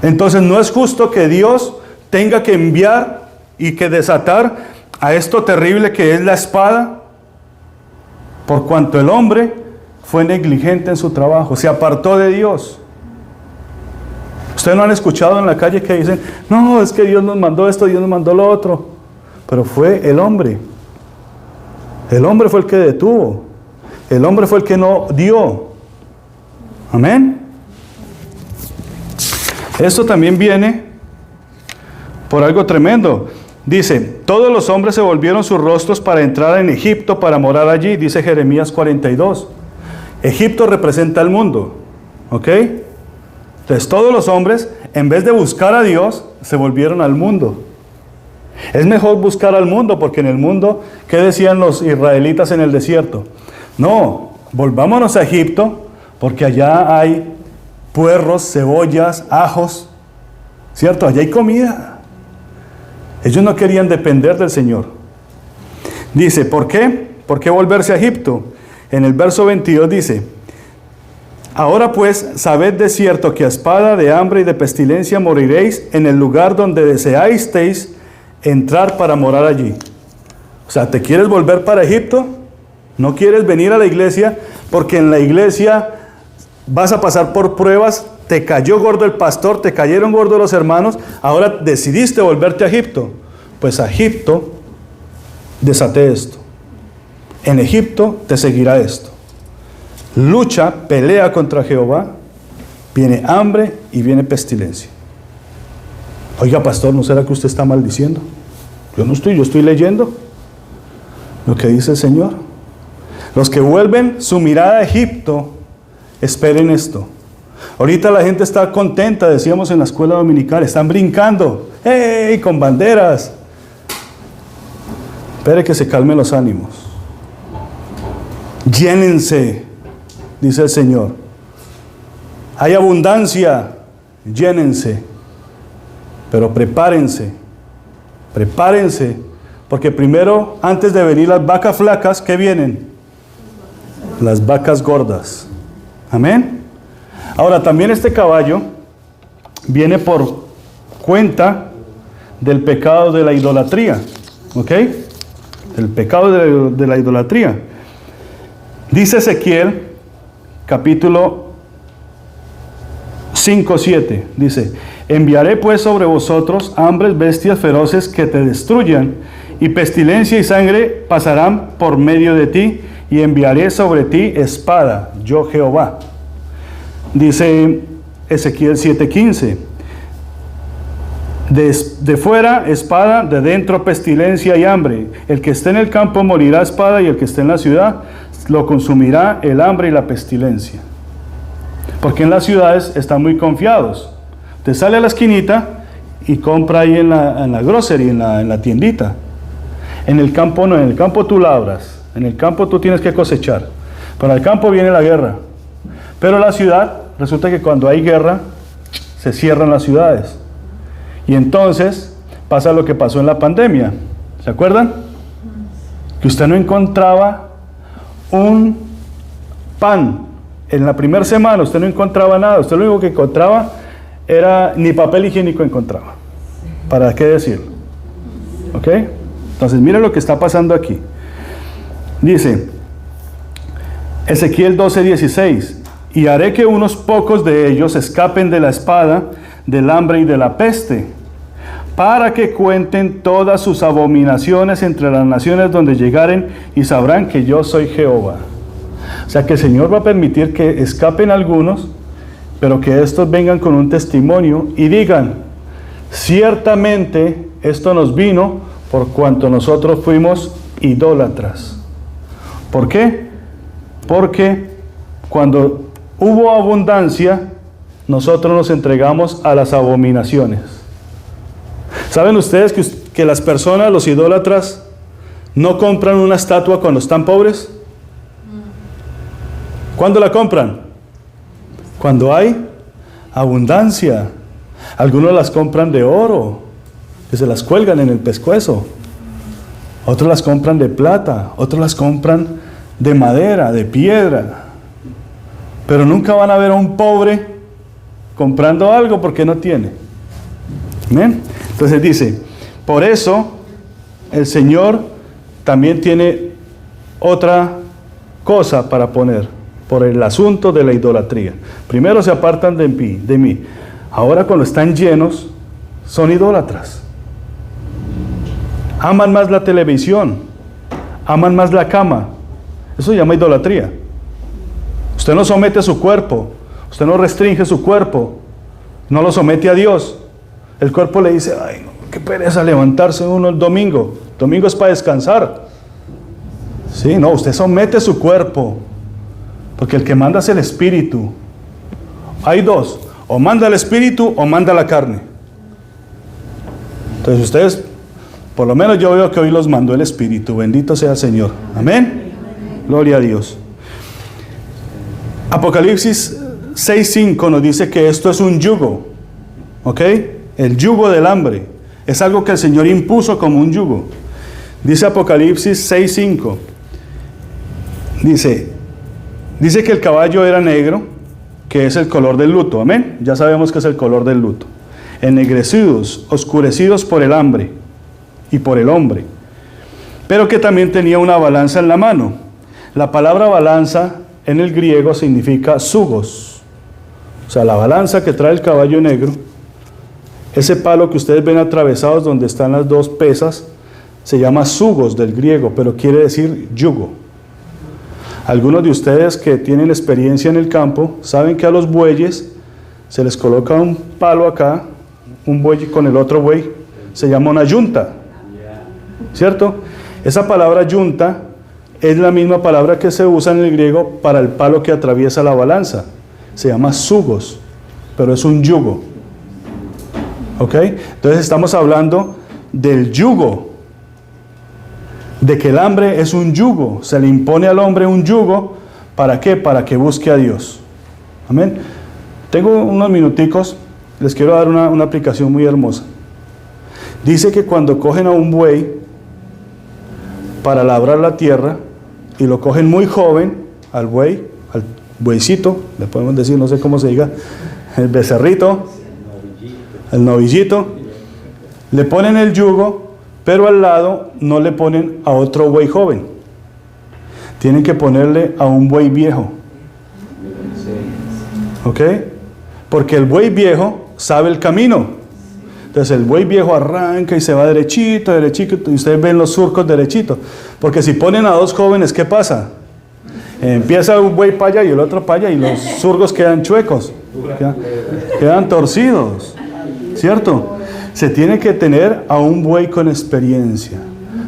Entonces, no es justo que Dios tenga que enviar y que desatar a esto terrible que es la espada, por cuanto el hombre fue negligente en su trabajo, se apartó de Dios. Ustedes no han escuchado en la calle que dicen, no, es que Dios nos mandó esto, Dios nos mandó lo otro. Pero fue el hombre. El hombre fue el que detuvo. El hombre fue el que no dio. Amén. Esto también viene por algo tremendo. Dice, todos los hombres se volvieron sus rostros para entrar en Egipto, para morar allí, dice Jeremías 42. Egipto representa al mundo, ¿ok? Entonces todos los hombres, en vez de buscar a Dios, se volvieron al mundo. Es mejor buscar al mundo, porque en el mundo, ¿qué decían los israelitas en el desierto? No, volvámonos a Egipto, porque allá hay puerros, cebollas, ajos, ¿cierto? Allá hay comida. Ellos no querían depender del Señor. Dice, ¿por qué? ¿Por qué volverse a Egipto? En el verso 22 dice, ahora pues, sabed de cierto que a espada, de hambre y de pestilencia moriréis en el lugar donde deseasteis entrar para morar allí. O sea, ¿te quieres volver para Egipto? ¿No quieres venir a la iglesia? Porque en la iglesia vas a pasar por pruebas. Te cayó gordo el pastor, te cayeron gordos los hermanos, ahora decidiste volverte a Egipto. Pues a Egipto desaté esto. En Egipto te seguirá esto. Lucha, pelea contra Jehová, viene hambre y viene pestilencia. Oiga, pastor, ¿no será que usted está maldiciendo? Yo estoy leyendo lo que dice el Señor. Los que vuelven su mirada a Egipto, esperen esto. Ahorita la gente está contenta, decíamos en la escuela dominical, están brincando, ¡hey!, con banderas. Espere que se calmen los ánimos. Llénense, dice el Señor. Hay abundancia, llénense. Pero prepárense, porque primero, antes de venir las vacas flacas, ¿qué vienen? Las vacas gordas. Amén. Ahora, también este caballo viene por cuenta del pecado de la idolatría. ¿Ok? El pecado de la idolatría. Dice Ezequiel, capítulo 5:7. Dice, enviaré pues sobre vosotros hambres, bestias feroces que te destruyan, y pestilencia y sangre pasarán por medio de ti, y enviaré sobre ti espada, yo Jehová. Dice Ezequiel 7:15, de fuera espada, de dentro pestilencia y hambre. El que esté en el campo morirá a espada, y el que esté en la ciudad lo consumirá el hambre y la pestilencia. Porque en las ciudades están muy confiados. Te sale a la esquinita y compra ahí en la grocery, en la tiendita. En el campo no, en el campo tú labras, en el campo tú tienes que cosechar. Para el campo viene la guerra. Pero la ciudad, resulta que cuando hay guerra, se cierran las ciudades. Y entonces pasa lo que pasó en la pandemia. ¿Se acuerdan? Que usted no encontraba un pan. En la primera semana usted no encontraba nada. Usted lo único que encontraba era, ni papel higiénico encontraba. ¿Para qué decirlo? ¿Ok? Entonces miren lo que está pasando aquí. Dice Ezequiel 12:16, y haré que unos pocos de ellos escapen de la espada, del hambre y de la peste, para que cuenten todas sus abominaciones entre las naciones donde llegaren, y sabrán que yo soy Jehová. O sea que el Señor va a permitir que escapen algunos, pero que estos vengan con un testimonio y digan, ciertamente esto nos vino por cuanto nosotros fuimos idólatras. ¿Por qué? Porque cuando hubo abundancia, nosotros nos entregamos a las abominaciones. ¿Saben ustedes que las personas, los idólatras, no compran una estatua cuando están pobres? ¿Cuándo la compran? Cuando hay abundancia. Algunos las compran de oro, que se las cuelgan en el pescuezo. Otros las compran de plata, otros las compran de madera, de piedra. Pero nunca van a ver a un pobre comprando algo porque no tiene. ¿Ven? Entonces dice, por eso el Señor también tiene otra cosa para poner, por el asunto de la idolatría. Primero se apartan de mí. Ahora cuando están llenos, son idólatras. Aman más la televisión, aman más la cama. Eso se llama idolatría. Usted no somete su cuerpo, usted no restringe su cuerpo, no lo somete a Dios. El cuerpo le dice, ay, no, qué pereza levantarse uno el domingo. El domingo es para descansar. Sí, no, usted somete su cuerpo, porque el que manda es el espíritu. Hay dos, o manda el espíritu o manda la carne. Entonces ustedes, por lo menos yo veo que hoy los mandó el espíritu. Bendito sea el Señor. Amén. Gloria a Dios. Apocalipsis 6:5 nos dice que esto es un yugo. ¿Ok? El yugo del hambre. Es algo que el Señor impuso como un yugo. Dice Apocalipsis 6:5. Dice que el caballo era negro, que es el color del luto. Amén. Ya sabemos que es el color del luto. Ennegrecidos, oscurecidos por el hambre y por el hombre. Pero que también tenía una balanza en la mano. La palabra balanza en el griego significa zugos. O sea, la balanza que trae el caballo negro, ese palo que ustedes ven atravesados donde están las dos pesas, se llama zugos del griego, pero quiere decir yugo. Algunos de ustedes que tienen experiencia en el campo saben que a los bueyes se les coloca un palo acá, un buey con el otro buey, se llama una yunta, ¿cierto? Esa palabra yunta es la misma palabra que se usa en el griego para el palo que atraviesa la balanza. Se llama zugos, pero es un yugo. ¿Ok? Entonces estamos hablando del yugo, de que el hambre es un yugo. Se le impone al hombre un yugo. ¿Para qué? Para que busque a Dios. Amén. Tengo unos minuticos, les quiero dar una aplicación muy hermosa. Dice que cuando cogen a un buey para labrar la tierra, y lo cogen muy joven, al bueycito, le podemos decir, no sé cómo se diga, el becerrito, el novillito, le ponen el yugo, pero al lado no le ponen a otro buey joven. Tienen que ponerle a un buey viejo. ¿Ok? Porque el buey viejo sabe el camino. Entonces el buey viejo arranca y se va derechito, derechito, y ustedes ven los surcos derechitos. Porque si ponen a dos jóvenes, ¿qué pasa? Empieza un buey para allá y el otro para allá, y los surcos quedan chuecos, quedan torcidos, ¿cierto? Se tiene que tener a un buey con experiencia.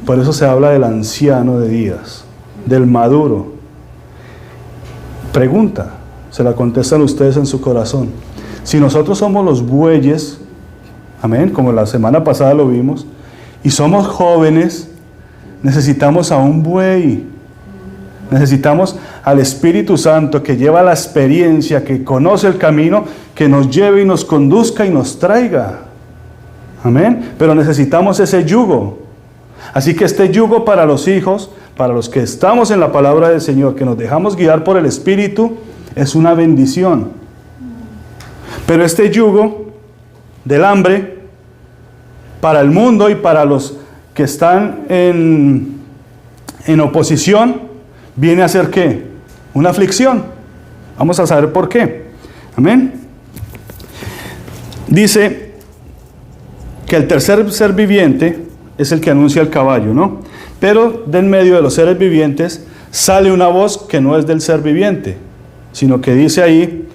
Por eso se habla del anciano de días, del maduro. Pregunta, se la contestan ustedes en su corazón. Si nosotros somos los bueyes, amén, como la semana pasada lo vimos, y somos jóvenes, necesitamos a un buey, necesitamos al Espíritu Santo que lleva la experiencia, que conoce el camino, que nos lleve y nos conduzca y nos traiga, amén, pero necesitamos ese yugo. Así que este yugo para los hijos, para los que estamos en la palabra del Señor, que nos dejamos guiar por el Espíritu, es una bendición. Pero este yugo del hambre, para el mundo y para los que están en oposición, viene a ser ¿qué? Una aflicción. Vamos a saber por qué. Amén. Dice que el tercer ser viviente es el que anuncia el caballo, ¿no? Pero de en medio de los seres vivientes sale una voz que no es del ser viviente, sino que dice ahí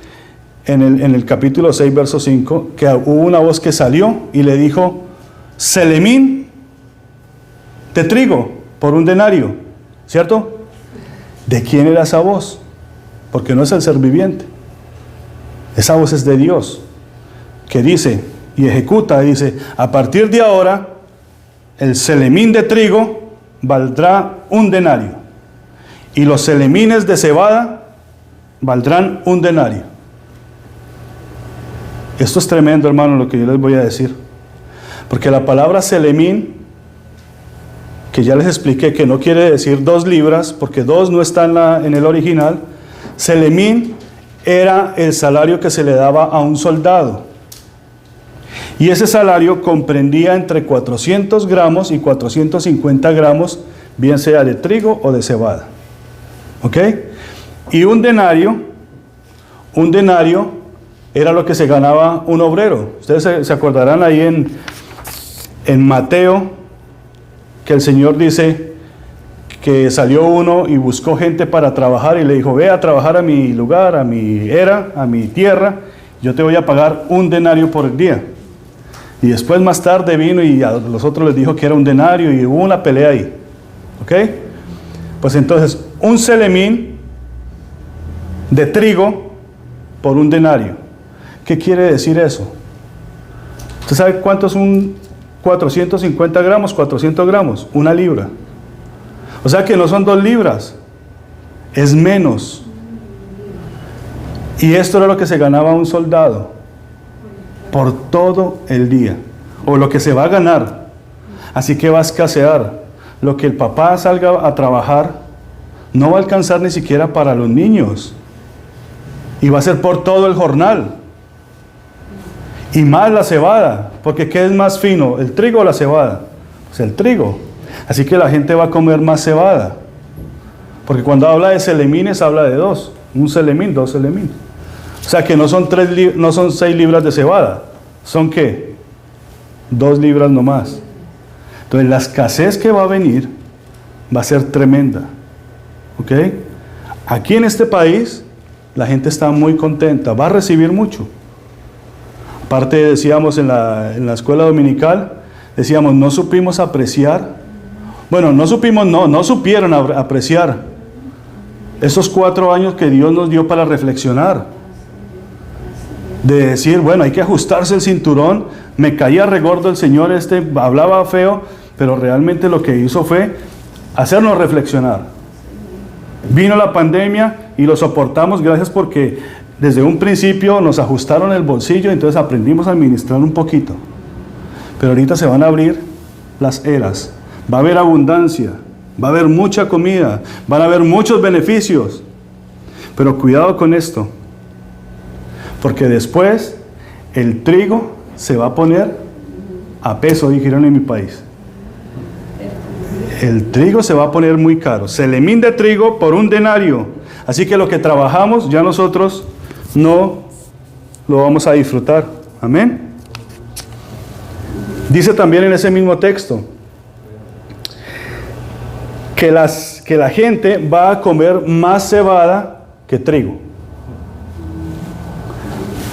en el capítulo 6, verso 5, que hubo una voz que salió y le dijo, Selemín de trigo por un denario, ¿cierto? ¿De quién era esa voz? Porque no es el ser viviente. Esa voz es de Dios, que dice y ejecuta, dice, a partir de ahora, el selemín de trigo valdrá un denario, y los selemines de cebada valdrán un denario. Esto es tremendo, hermano, lo que yo les voy a decir. Porque la palabra selemín, que ya les expliqué que no quiere decir 2 libras, porque 2 no está en el original. Selemín era el salario que se le daba a un soldado. Y ese salario comprendía entre 400 gramos y 450 gramos, bien sea de trigo o de cebada. ¿Ok? Y un denario era lo que se ganaba un obrero. Ustedes se acordarán ahí en Mateo, que el Señor dice que salió uno y buscó gente para trabajar y le dijo, ve a trabajar a mi lugar, a mi era, a mi tierra, yo te voy a pagar 1 denario por el día. Y después más tarde vino y a los otros les dijo que era 1 denario y hubo una pelea ahí. ¿Ok? Pues entonces, 1 selemín de trigo por 1 denario. ¿Qué quiere decir eso? ¿Usted sabe cuánto es un 450 gramos, 400 gramos? 1 libra. O sea que no son 2 libras, es menos. Y esto era lo que se ganaba un soldado por todo el día, o lo que se va a ganar. Así que va a escasear. Lo que el papá salga a trabajar no va a alcanzar ni siquiera para los niños. Y va a ser por todo el jornal. Y más la cebada, porque ¿qué es más fino, el trigo o la cebada? Pues el trigo. Así que la gente va a comer más cebada. Porque cuando habla de selemines, habla de 2. 1 selemín, 2 selemín. O sea que no son 6 libras de cebada. ¿Son qué? 2 libras nomás. Entonces la escasez que va a venir va a ser tremenda. ¿Ok? Aquí en este país, la gente está muy contenta. Va a recibir mucho. Aparte decíamos en la escuela dominical, decíamos, no supimos apreciar. Bueno, no supieron apreciar esos 4 años que Dios nos dio para reflexionar. De decir, bueno, hay que ajustarse el cinturón. Me caía regordo el Señor hablaba feo, pero realmente lo que hizo fue hacernos reflexionar. Vino la pandemia y lo soportamos gracias porque desde un principio nos ajustaron el bolsillo, entonces aprendimos a administrar un poquito. Pero ahorita se van a abrir las eras. Va a haber abundancia, va a haber mucha comida, van a haber muchos beneficios. Pero cuidado con esto, porque después el trigo se va a poner a peso, dijeron en mi país. El trigo se va a poner muy caro. Selemín de trigo por 1 denario. Así que lo que trabajamos ya nosotros no lo vamos a disfrutar. Amén. Dice también en ese mismo texto que la gente va a comer más cebada que trigo.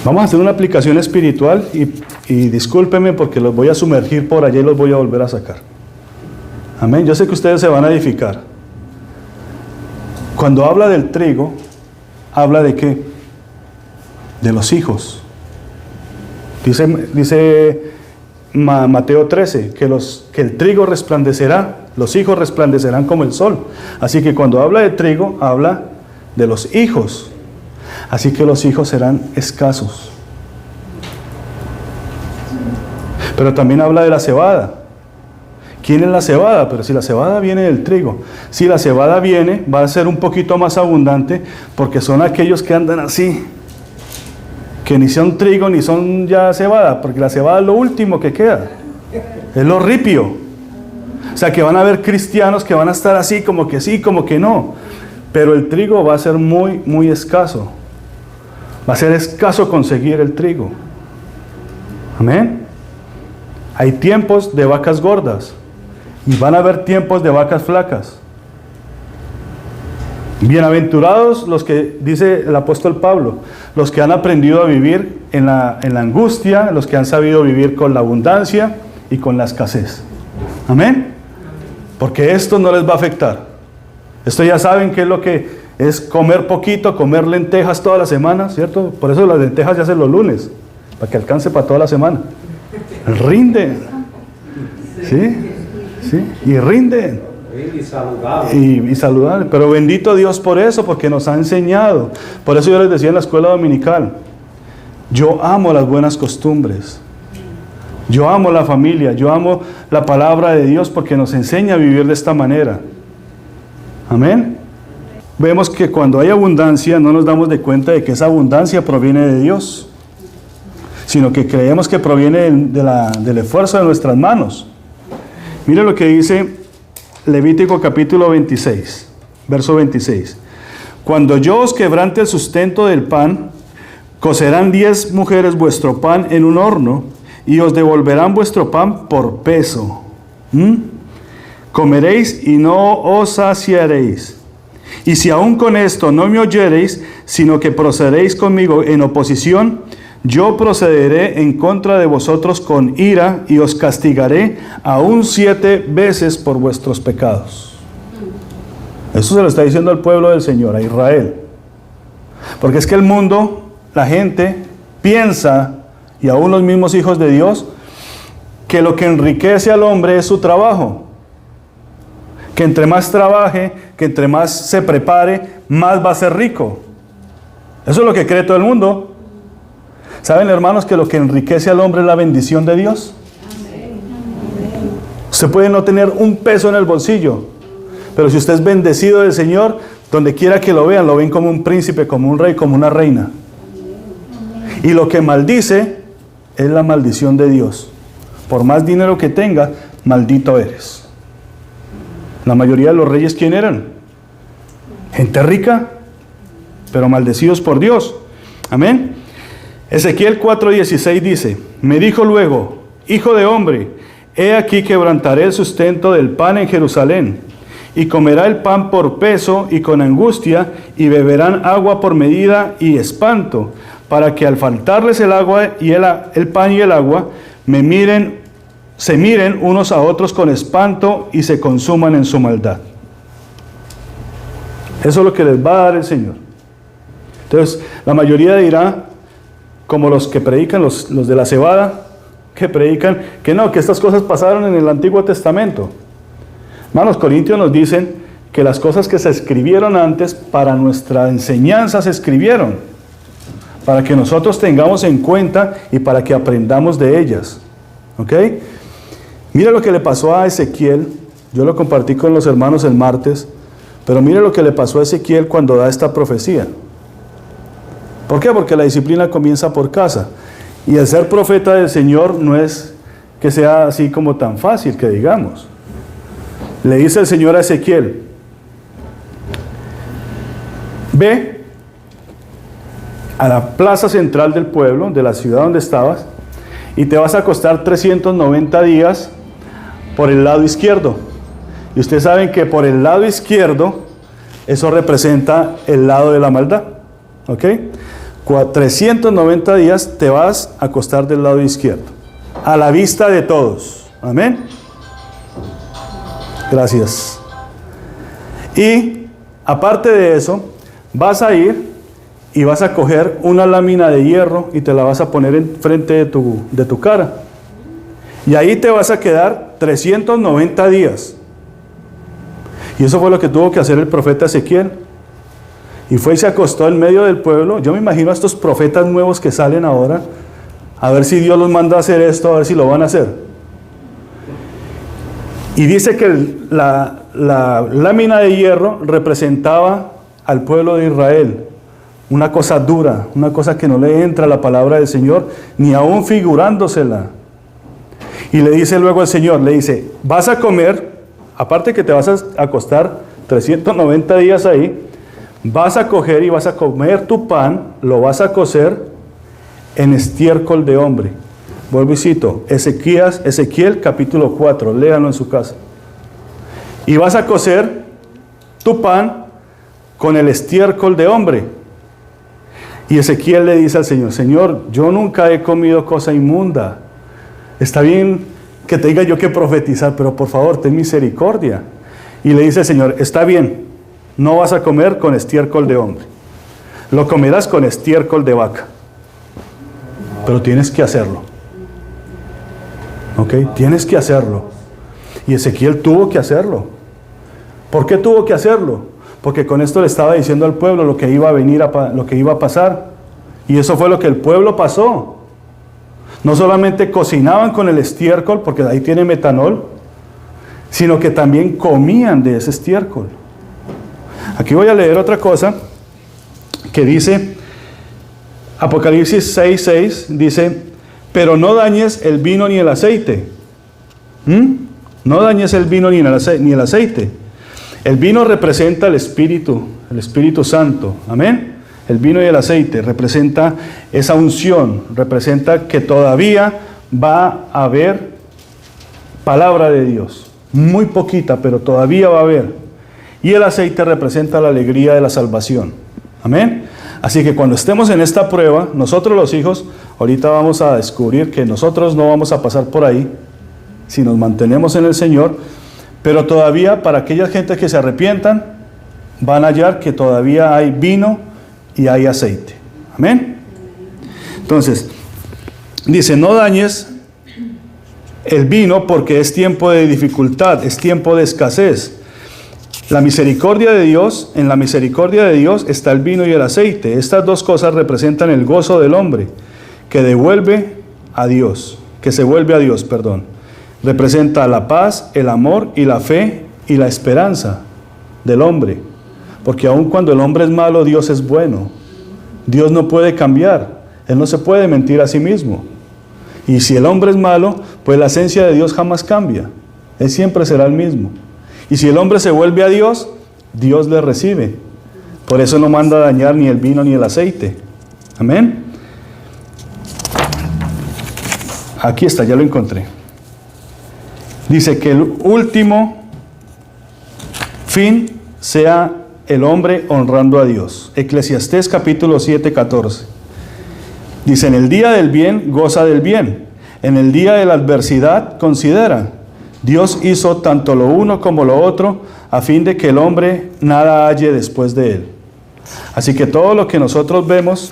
Vamos a hacer una aplicación espiritual y discúlpenme porque los voy a sumergir por allá y los voy a volver a sacar. Amén. Yo sé que ustedes se van a edificar. Cuando habla del trigo, habla de qué? De los hijos. Dice Mateo 13, que el trigo resplandecerá, los hijos resplandecerán como el sol. Así que cuando habla de trigo, habla de los hijos. Así que los hijos serán escasos. Pero también habla de la cebada. ¿Quién es la cebada? Pero si la cebada viene del trigo. Si la cebada viene, va a ser un poquito más abundante, porque son aquellos que andan así, que ni son trigo ni son ya cebada, porque la cebada es lo último que queda, es lo ripio. O sea que van a haber cristianos que van a estar así, como que sí, como que no, pero el trigo va a ser muy, muy escaso. Va a ser escaso conseguir el trigo. Amén. Hay tiempos de vacas gordas y van a haber tiempos de vacas flacas. Bienaventurados los que, dice el apóstol Pablo, los que han aprendido a vivir en la angustia, los que han sabido vivir con la abundancia y con la escasez. Amén. Porque esto no les va a afectar. Esto ya saben qué es lo que es comer poquito, comer lentejas toda la semana, ¿cierto? Por eso las lentejas se hacen los lunes, para que alcance para toda la semana. Rinden. ¿Sí? ¿Sí? Y rinden. Y saludable. Pero bendito Dios por eso, porque nos ha enseñado. Por eso yo les decía en la escuela dominical, yo amo las buenas costumbres. Yo amo la familia, yo amo la palabra de Dios porque nos enseña a vivir de esta manera. Amén. Vemos que cuando hay abundancia no nos damos de cuenta de que esa abundancia proviene de Dios, sino que creemos que proviene del esfuerzo de nuestras manos. Mire lo que dice Levítico capítulo 26, verso 26. Cuando yo os quebrante el sustento del pan, Cocerán 10 mujeres vuestro pan en un horno, y os devolverán vuestro pan por peso. Comeréis y no os saciaréis. Y si aún con esto no me oyereis, sino que procederéis conmigo en oposición, yo procederé en contra de vosotros con ira, y os castigaré aún 7 veces por vuestros pecados. Eso se lo está diciendo al pueblo del Señor, a Israel. Porque es que el mundo, la gente, piensa, y aún los mismos hijos de Dios, que lo que enriquece al hombre es su trabajo. Que entre más trabaje, que entre más se prepare, más va a ser rico. Eso es lo que cree todo el mundo. ¿Saben, hermanos, que lo que enriquece al hombre es la bendición de Dios? Usted puede no tener un peso en el bolsillo, pero si usted es bendecido del Señor, donde quiera que lo ven como un príncipe, como un rey, como una reina. Y lo que maldice es la maldición de Dios. Por más dinero que tenga, maldito eres. La mayoría de los reyes, ¿quién eran? Gente rica, pero maldecidos por Dios. Amén. Ezequiel 4:16 dice: me dijo luego, hijo de hombre, he aquí quebrantaré el sustento del pan en Jerusalén, y comerá el pan por peso y con angustia, y beberán agua por medida y espanto, para que al faltarles el agua y el pan y el agua, se miren unos a otros con espanto y se consuman en su maldad. Eso es lo que les va a dar el Señor. Entonces, la mayoría dirá, como los que predican, los de la cebada, que predican que no, que estas cosas pasaron en el Antiguo Testamento. Hermanos, Corintios nos dicen que las cosas que se escribieron antes para nuestra enseñanza se escribieron, para que nosotros tengamos en cuenta y para que aprendamos de ellas. ¿Ok? Mira lo que le pasó a Ezequiel. Yo lo compartí con los hermanos el martes, pero mire lo que le pasó a Ezequiel cuando da esta profecía. ¿Por qué? Porque la disciplina comienza por casa. Y el ser profeta del Señor no es que sea así como tan fácil que digamos. Le dice el Señor a Ezequiel: ve a la plaza central del pueblo, de la ciudad donde estabas, y te vas a acostar 390 días por el lado izquierdo. Y ustedes saben que por el lado izquierdo, eso representa el lado de la maldad. ¿Ok? 390 días te vas a acostar del lado izquierdo, a la vista de todos. Amén. Gracias. Y aparte de eso, vas a ir y vas a coger una lámina de hierro y te la vas a poner enfrente de tu cara. Y ahí te vas a quedar 390 días. Y eso fue lo que tuvo que hacer el profeta Ezequiel. Y fue y se acostó en medio del pueblo. Yo me imagino a estos profetas nuevos que salen ahora, a ver si Dios los manda a hacer esto, a ver si lo van a hacer. Y dice que la lámina de hierro representaba al pueblo de Israel. Una cosa dura, una cosa que no le entra a la palabra del Señor, ni aún figurándosela. Y le dice luego el Señor, le dice: vas a comer, aparte que te vas a acostar 390 días ahí, vas a coger y vas a comer tu pan, lo vas a cocer en estiércol de hombre. Vuelvo y cito, Ezequiel capítulo 4, léanlo en su casa. Y vas a cocer tu pan con el estiércol de hombre. Y Ezequiel le dice al Señor: Señor, yo nunca he comido cosa inmunda. Está bien que te diga yo que profetizar, pero por favor, ten misericordia. Y le dice el Señor: está bien, no vas a comer con estiércol de hombre. Lo comerás con estiércol de vaca. Pero tienes que hacerlo. ¿Ok? Tienes que hacerlo. Y Ezequiel tuvo que hacerlo. ¿Por qué tuvo que hacerlo? Porque con esto le estaba diciendo al pueblo lo que iba a venir, lo que iba a pasar. Y eso fue lo que el pueblo pasó. No solamente cocinaban con el estiércol, porque ahí tiene metanol, sino que también comían de ese estiércol. Aquí voy a leer otra cosa que dice, Apocalipsis 6:6, dice: pero no dañes el vino ni el aceite. No dañes el vino ni el aceite. El vino representa el Espíritu Santo. Amén. El vino y el aceite representa esa unción, representa que todavía va a haber palabra de Dios. Muy poquita, pero todavía va a haber. Y el aceite representa la alegría de la salvación. Amén. Así que cuando estemos en esta prueba, nosotros los hijos, ahorita vamos a descubrir que nosotros no vamos a pasar por ahí si nos mantenemos en el Señor, pero todavía para aquellas gentes que se arrepientan, van a hallar que todavía hay vino y hay aceite. Amén. Entonces, dice, no dañes el vino porque es tiempo de dificultad, es tiempo de escasez. La misericordia de Dios, en la misericordia de Dios está el vino y el aceite. Estas dos cosas representan el gozo del hombre que devuelve a Dios, que se vuelve a Dios, perdón. Representa la paz, el amor y la fe y la esperanza del hombre. Porque aun cuando el hombre es malo, Dios es bueno. Dios no puede cambiar. Él no se puede mentir a sí mismo. Y si el hombre es malo, pues la esencia de Dios jamás cambia. Él siempre será el mismo. Y si el hombre se vuelve a Dios, Dios le recibe. Por eso no manda a dañar ni el vino ni el aceite. Amén. Aquí está, ya lo encontré. Dice que el último fin sea el hombre honrando a Dios. Eclesiastés capítulo 7, 14. Dice, en el día del bien, goza del bien. En el día de la adversidad, considera. Dios hizo tanto lo uno como lo otro, a fin de que el hombre nada halle después de él. Así que todo lo que nosotros vemos,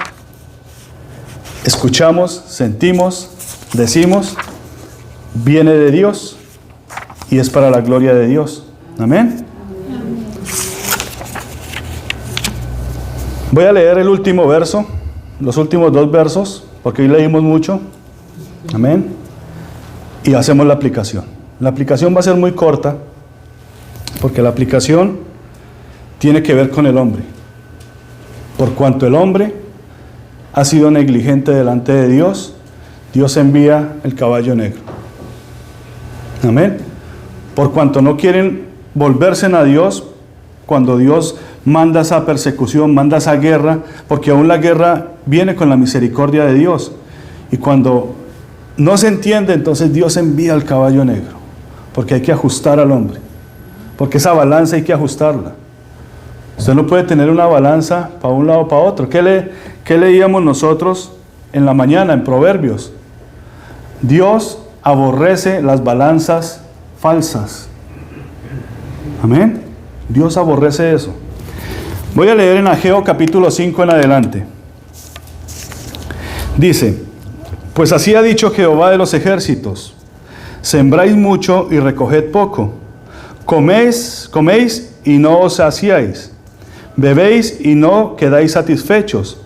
escuchamos, sentimos, decimos, viene de Dios y es para la gloria de Dios. Amén. Voy a leer el último verso, los últimos 2 versos, porque hoy leímos mucho. Amén. Y hacemos la aplicación. La aplicación va a ser muy corta, porque la aplicación tiene que ver con el hombre. Por cuanto el hombre ha sido negligente delante de Dios, Dios envía el caballo negro. Amén. Por cuanto no quieren volverse a Dios, cuando Dios manda esa persecución, manda esa guerra, porque aún la guerra viene con la misericordia de Dios. Y cuando no se entiende, entonces Dios envía el caballo negro, porque hay que ajustar al hombre, porque esa balanza hay que ajustarla. Usted no puede tener una balanza para un lado o para otro. ¿Qué leíamos nosotros en la mañana en Proverbios? Dios aborrece las balanzas falsas. Amén. Dios aborrece eso. Voy a leer en Ageo capítulo 5 en adelante. Dice, pues así ha dicho Jehová de los ejércitos, sembráis mucho y recoged poco, coméis y no os saciáis, bebéis y no quedáis satisfechos,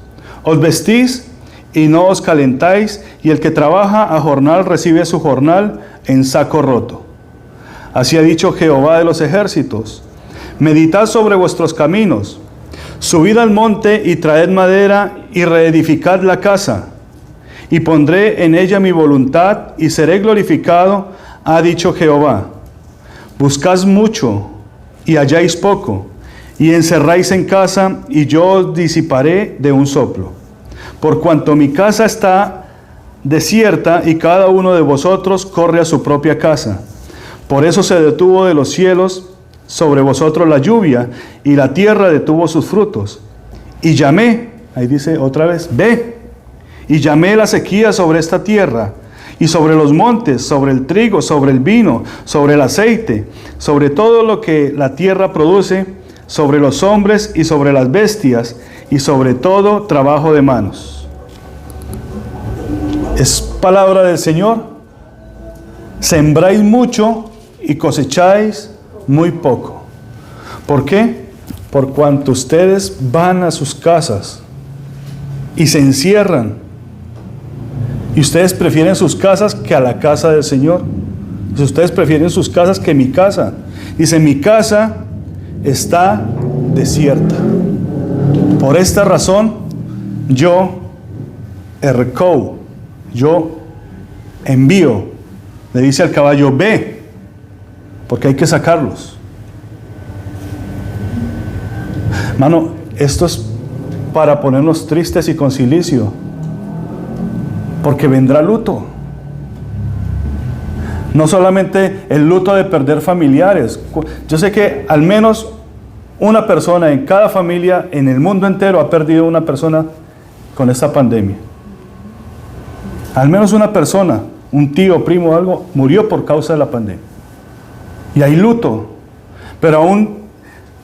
os vestís y no os calentáis, y el que trabaja a jornal recibe su jornal en saco roto. Así ha dicho Jehová de los ejércitos, meditad sobre vuestros caminos, subid al monte y traed madera y reedificad la casa, y pondré en ella mi voluntad y seré glorificado, ha dicho Jehová. Buscad mucho y halláis poco, y encerráis en casa y yo os disiparé de un soplo. Por cuanto mi casa está desierta y cada uno de vosotros corre a su propia casa. Por eso se detuvo de los cielos sobre vosotros la lluvia, y la tierra detuvo sus frutos. Y llamé, ahí dice otra vez, ve, y llamé la sequía sobre esta tierra, y sobre los montes, sobre el trigo, sobre el vino, sobre el aceite, sobre todo lo que la tierra produce, sobre los hombres y sobre las bestias, y sobre todo trabajo de manos. Es palabra del Señor. Sembráis mucho y cosecháis muy poco. ¿Por qué? Por cuanto ustedes van a sus casas y se encierran, y ustedes prefieren sus casas que a la casa del Señor. Ustedes prefieren sus casas que mi casa. Dice, mi casa está desierta. Por esta razón, yo envío, le dice al caballo, ve, porque hay que sacarlos. Hermano, esto es para ponernos tristes y con cilicio, porque vendrá luto. No solamente el luto de perder familiares. Yo sé que al menos una persona en cada familia en el mundo entero ha perdido una persona con esta pandemia. Al menos una persona, un tío, primo o algo, murió por causa de la pandemia. Y hay luto. Pero aún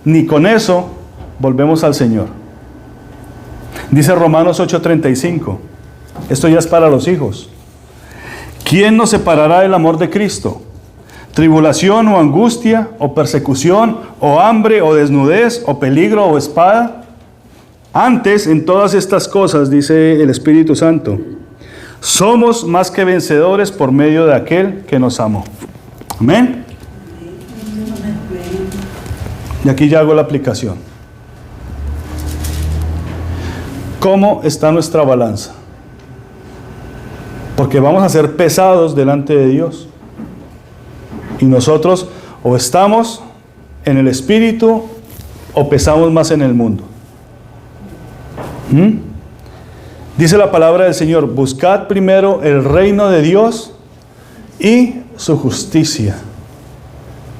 ni con eso volvemos al Señor. Dice Romanos 8:35. Esto ya es para los hijos. ¿Quién nos separará del amor de Cristo? ¿Tribulación o angustia, o persecución, o hambre, o desnudez, o peligro, o espada? Antes, en todas estas cosas, dice el Espíritu Santo, somos más que vencedores por medio de aquel que nos amó. Amén. Y aquí ya hago la aplicación. ¿Cómo está nuestra balanza? Porque vamos a ser pesados delante de Dios. Y nosotros o estamos en el Espíritu o pesamos más en el mundo. Dice la palabra del Señor, buscad primero el reino de Dios y su justicia.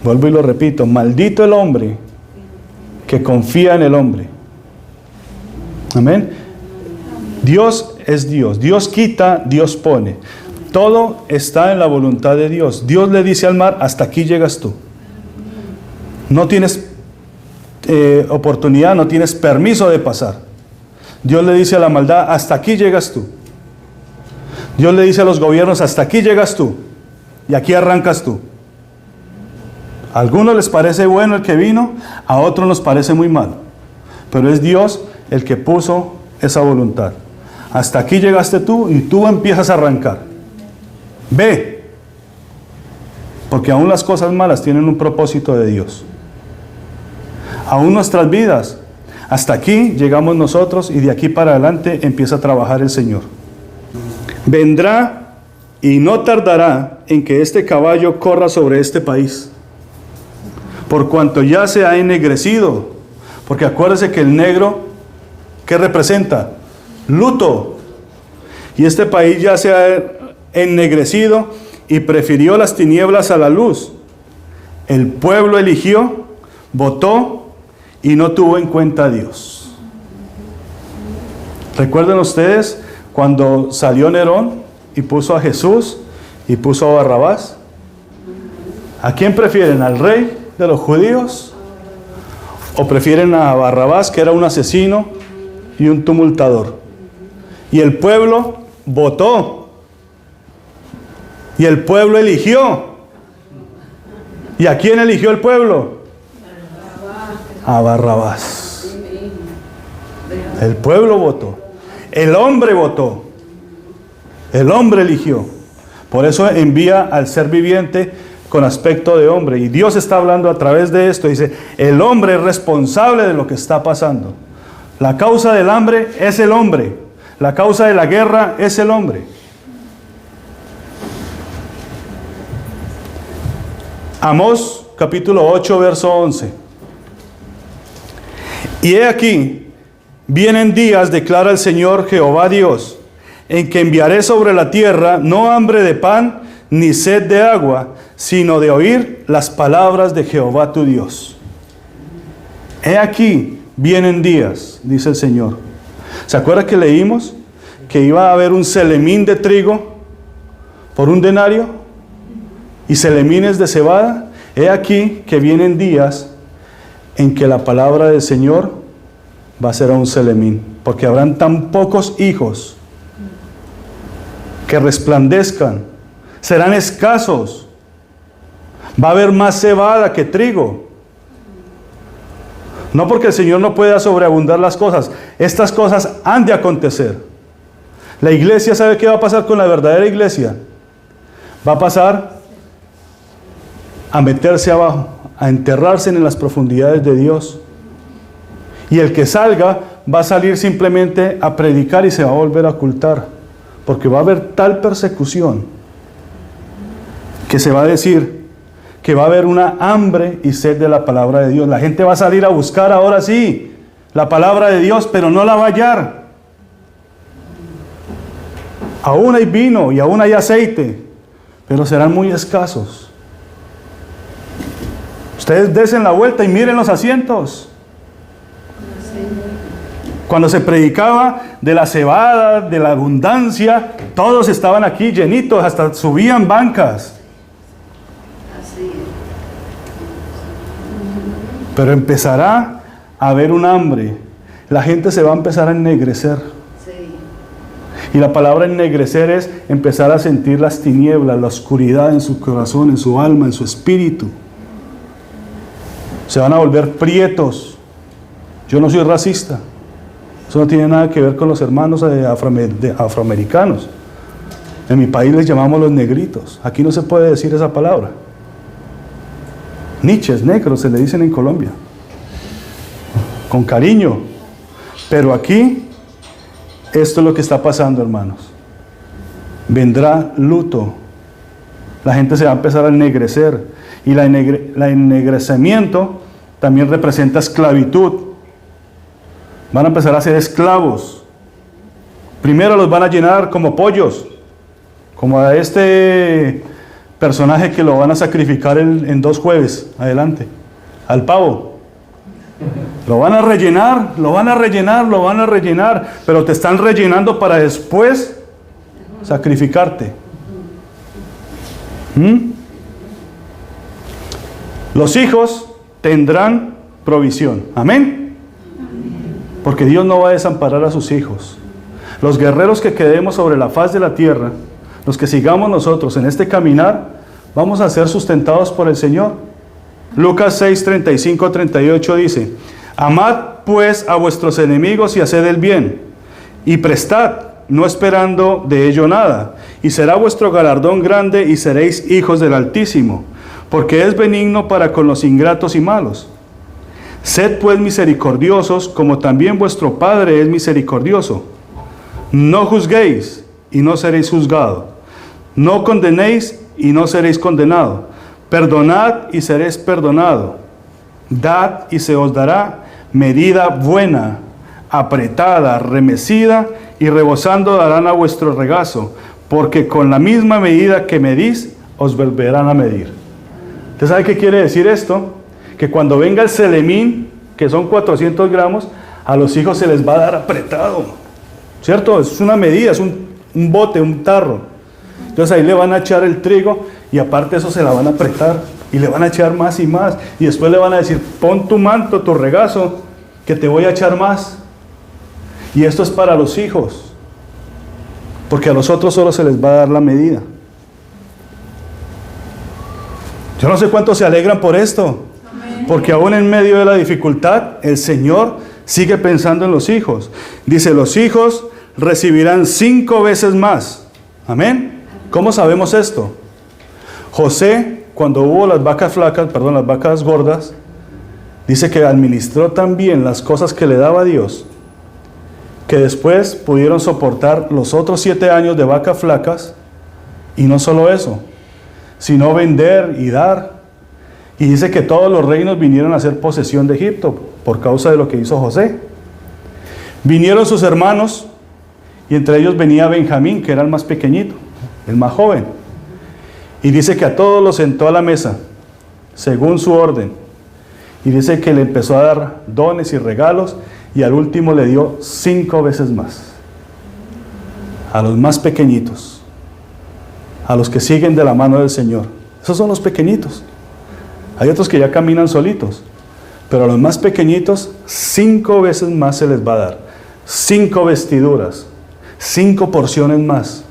Vuelvo y lo repito, maldito el hombre que confía en el hombre. Amén. Dios es Dios. Dios quita, Dios pone. Todo está en la voluntad de Dios. Dios le dice al mar, hasta aquí llegas tú. No tienes oportunidad, no tienes permiso de pasar. Dios le dice a la maldad, hasta aquí llegas tú. Dios le dice a los gobiernos, hasta aquí llegas tú. Y aquí arrancas tú. A algunos les parece bueno el que vino, a otros nos parece muy malo. Pero es Dios el que puso esa voluntad. Hasta aquí llegaste tú y tú empiezas a arrancar. Ve. Porque aún las cosas malas tienen un propósito de Dios. Aún nuestras vidas, hasta aquí llegamos nosotros y de aquí para adelante empieza a trabajar el Señor. Vendrá y no tardará en que este caballo corra sobre este país, por cuanto ya se ha ennegrecido. Porque acuérdese que el negro, ¿qué representa? Luto. Y este país ya se ha ennegrecido y prefirió las tinieblas a la luz. El pueblo eligió, votó y no tuvo en cuenta a Dios. ¿Recuerdan ustedes cuando salió Nerón y puso a Jesús y puso a Barrabás? ¿A quién prefieren? ¿Al rey de los judíos? ¿O prefieren a Barrabás, que era un asesino y un tumultador? Y el pueblo votó. Y el pueblo eligió. ¿Y a quién eligió el pueblo? A Barrabás. El pueblo votó. El hombre votó. El hombre eligió. Por eso envía al ser viviente con aspecto de hombre. Y Dios está hablando a través de esto. Dice, el hombre es responsable de lo que está pasando. La causa del hambre es el hombre. La causa de la guerra es el hombre. Amós capítulo 8 verso 11. Y he aquí, vienen días, declara el Señor Jehová Dios, en que enviaré sobre la tierra no hambre de pan ni sed de agua, sino de oír las palabras de Jehová tu Dios. He aquí, vienen días, dice el Señor. ¿Se acuerda que leímos que iba a haber un celemín de trigo por un denario y celemines de cebada? He aquí que vienen días en que la palabra del Señor va a ser a un celemín, porque habrán tan pocos hijos que resplandezcan, serán escasos, va a haber más cebada que trigo. No porque el Señor no pueda sobreabundar las cosas, estas cosas han de acontecer. La iglesia, ¿sabe qué va a pasar con la verdadera iglesia? Va a pasar a meterse abajo, a enterrarse en las profundidades de Dios. Y el que salga va a salir simplemente a predicar y se va a volver a ocultar, porque va a haber tal persecución que se va a decir que va a haber una hambre y sed de la palabra de Dios. La gente va a salir a buscar ahora sí, la palabra de Dios, pero no la va a hallar. Aún hay vino y aún hay aceite, pero serán muy escasos. Ustedes desen la vuelta y miren los asientos. Cuando se predicaba de la cebada, de la abundancia, todos estaban aquí llenitos, hasta subían bancas. Pero empezará a haber un hambre. La gente se va a empezar a ennegrecer. Y la palabra ennegrecer es empezar a sentir las tinieblas, la oscuridad en su corazón, en su alma, en su espíritu. Se van a volver prietos. Yo no soy racista. Eso no tiene nada que ver con los hermanos afroamericanos. En mi país les llamamos los negritos. Aquí no se puede decir esa palabra. Niches, negros, se le dicen en Colombia. Con cariño. Pero aquí, esto es lo que está pasando, hermanos. Vendrá luto. La gente se va a empezar a ennegrecer. Y el ennegrecimiento también representa esclavitud. Van a empezar a ser esclavos. Primero los van a llenar como pollos. Como a este personaje que lo van a sacrificar en 2 jueves adelante. Al pavo. Lo van a rellenar, lo van a rellenar, lo van a rellenar. Pero te están rellenando para después sacrificarte. Los hijos tendrán provisión. Amén. Porque Dios no va a desamparar a sus hijos. Los guerreros que quedemos sobre la faz de la tierra, los que sigamos nosotros en este caminar, vamos a ser sustentados por el Señor. Lucas 6, 35, 38 dice: amad pues a vuestros enemigos y haced el bien, y prestad, no esperando de ello nada, y será vuestro galardón grande y seréis hijos del Altísimo, porque es benigno para con los ingratos y malos. Sed pues misericordiosos, como también vuestro Padre es misericordioso. No juzguéis, y no seréis juzgados. No condenéis, y no seréis condenados. Perdonad, y seréis perdonados. Dad, y se os dará medida buena, apretada, remecida, y rebosando darán a vuestro regazo, porque con la misma medida que medís, os volverán a medir. ¿Usted sabe qué quiere decir esto? Que cuando venga el selemín, que son 400 gramos, a los hijos se les va a dar apretado, ¿cierto? Es una medida, es un bote, un tarro. Entonces ahí le van a echar el trigo y aparte eso se la van a apretar y le van a echar más y más. Y después le van a decir: pon tu manto, tu regazo, que te voy a echar más. Y esto es para los hijos, porque a los otros solo se les va a dar la medida. Yo no sé cuántos se alegran por esto. Porque aún en medio de la dificultad, el Señor sigue pensando en los hijos. Dice: los hijos recibirán 5 veces más. Amén. ¿Cómo sabemos esto? José, cuando hubo las vacas gordas, dice que administró tan bien las cosas que le daba Dios, que después pudieron soportar los otros 7 años de vacas flacas. Y no solo eso, sino vender y dar. Y dice que todos los reinos vinieron a ser posesión de Egipto por causa de lo que hizo José. Vinieron sus hermanos y entre ellos venía Benjamín, que era el más pequeñito, el más joven. Y dice que a todos los sentó a la mesa, según su orden. Y dice que le empezó a dar dones y regalos y al último le dio 5 veces más. A los más pequeñitos, a los que siguen de la mano del Señor. Esos son los pequeñitos. Hay otros que ya caminan solitos, pero a los más pequeñitos 5 veces más se les va a dar. 5 vestiduras, 5 porciones más.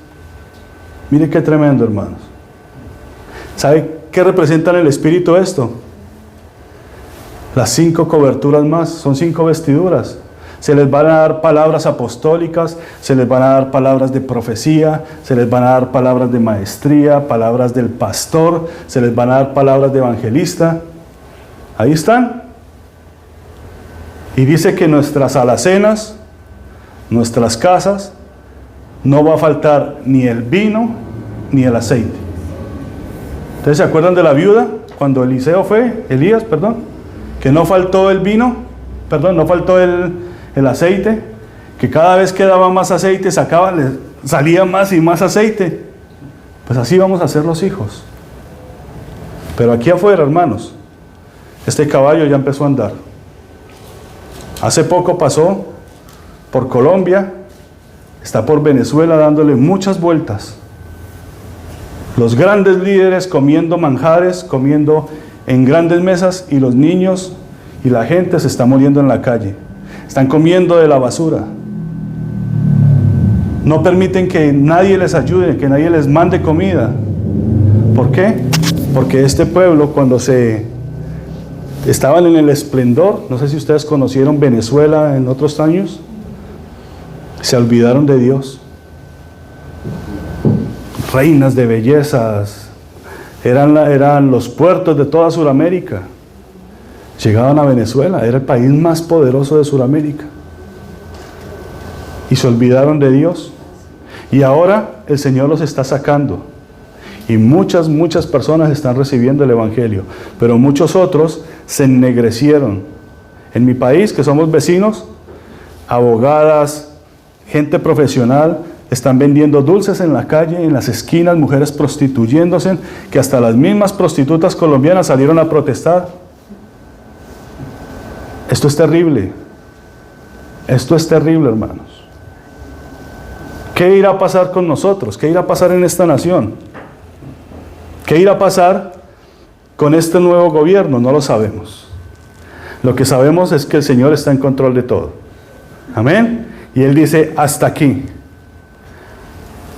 Mire qué tremendo, hermanos. ¿Sabe qué representa en el Espíritu esto? Las 5 coberturas más, son 5 vestiduras. Se les van a dar palabras apostólicas, se les van a dar palabras de profecía, se les van a dar palabras de maestría, palabras del pastor, se les van a dar palabras de evangelista. Ahí están. Y dice que nuestras alacenas, nuestras casas, no va a faltar ni el vino ni el aceite. ¿Ustedes se acuerdan de la viuda? Cuando Elías, que no faltó el vino no faltó el aceite, que cada vez que daba más aceite, salía más y más aceite. Pues así vamos a ser los hijos. Pero aquí afuera, hermanos, este caballo ya empezó a andar. Hace poco pasó por Colombia, está por Venezuela dándole muchas vueltas. Los grandes líderes comiendo manjares, comiendo en grandes mesas, y los niños y la gente se está muriendo en la calle. Están comiendo de la basura. No permiten que nadie les ayude, que nadie les mande comida. ¿Por qué? Porque este pueblo, cuando estaban en el esplendor, no sé si ustedes conocieron Venezuela en otros años, se olvidaron de Dios. Reinas de bellezas, eran los puertos de toda Sudamérica. Llegaban a Venezuela, era el país más poderoso de Sudamérica. Y se olvidaron de Dios. Y ahora el Señor los está sacando. Y muchas personas están recibiendo el Evangelio. Pero muchos otros se ennegrecieron. En mi país, que somos vecinos, abogadas, gente profesional, están vendiendo dulces en la calle, en las esquinas, mujeres prostituyéndose, que hasta las mismas prostitutas colombianas salieron a protestar. Esto es terrible. Esto es terrible, hermanos. ¿Qué irá a pasar con nosotros? ¿Qué irá a pasar en esta nación? ¿Qué irá a pasar con este nuevo gobierno? No lo sabemos. Lo que sabemos es que el Señor está en control de todo. Amén. Y Él dice, hasta aquí.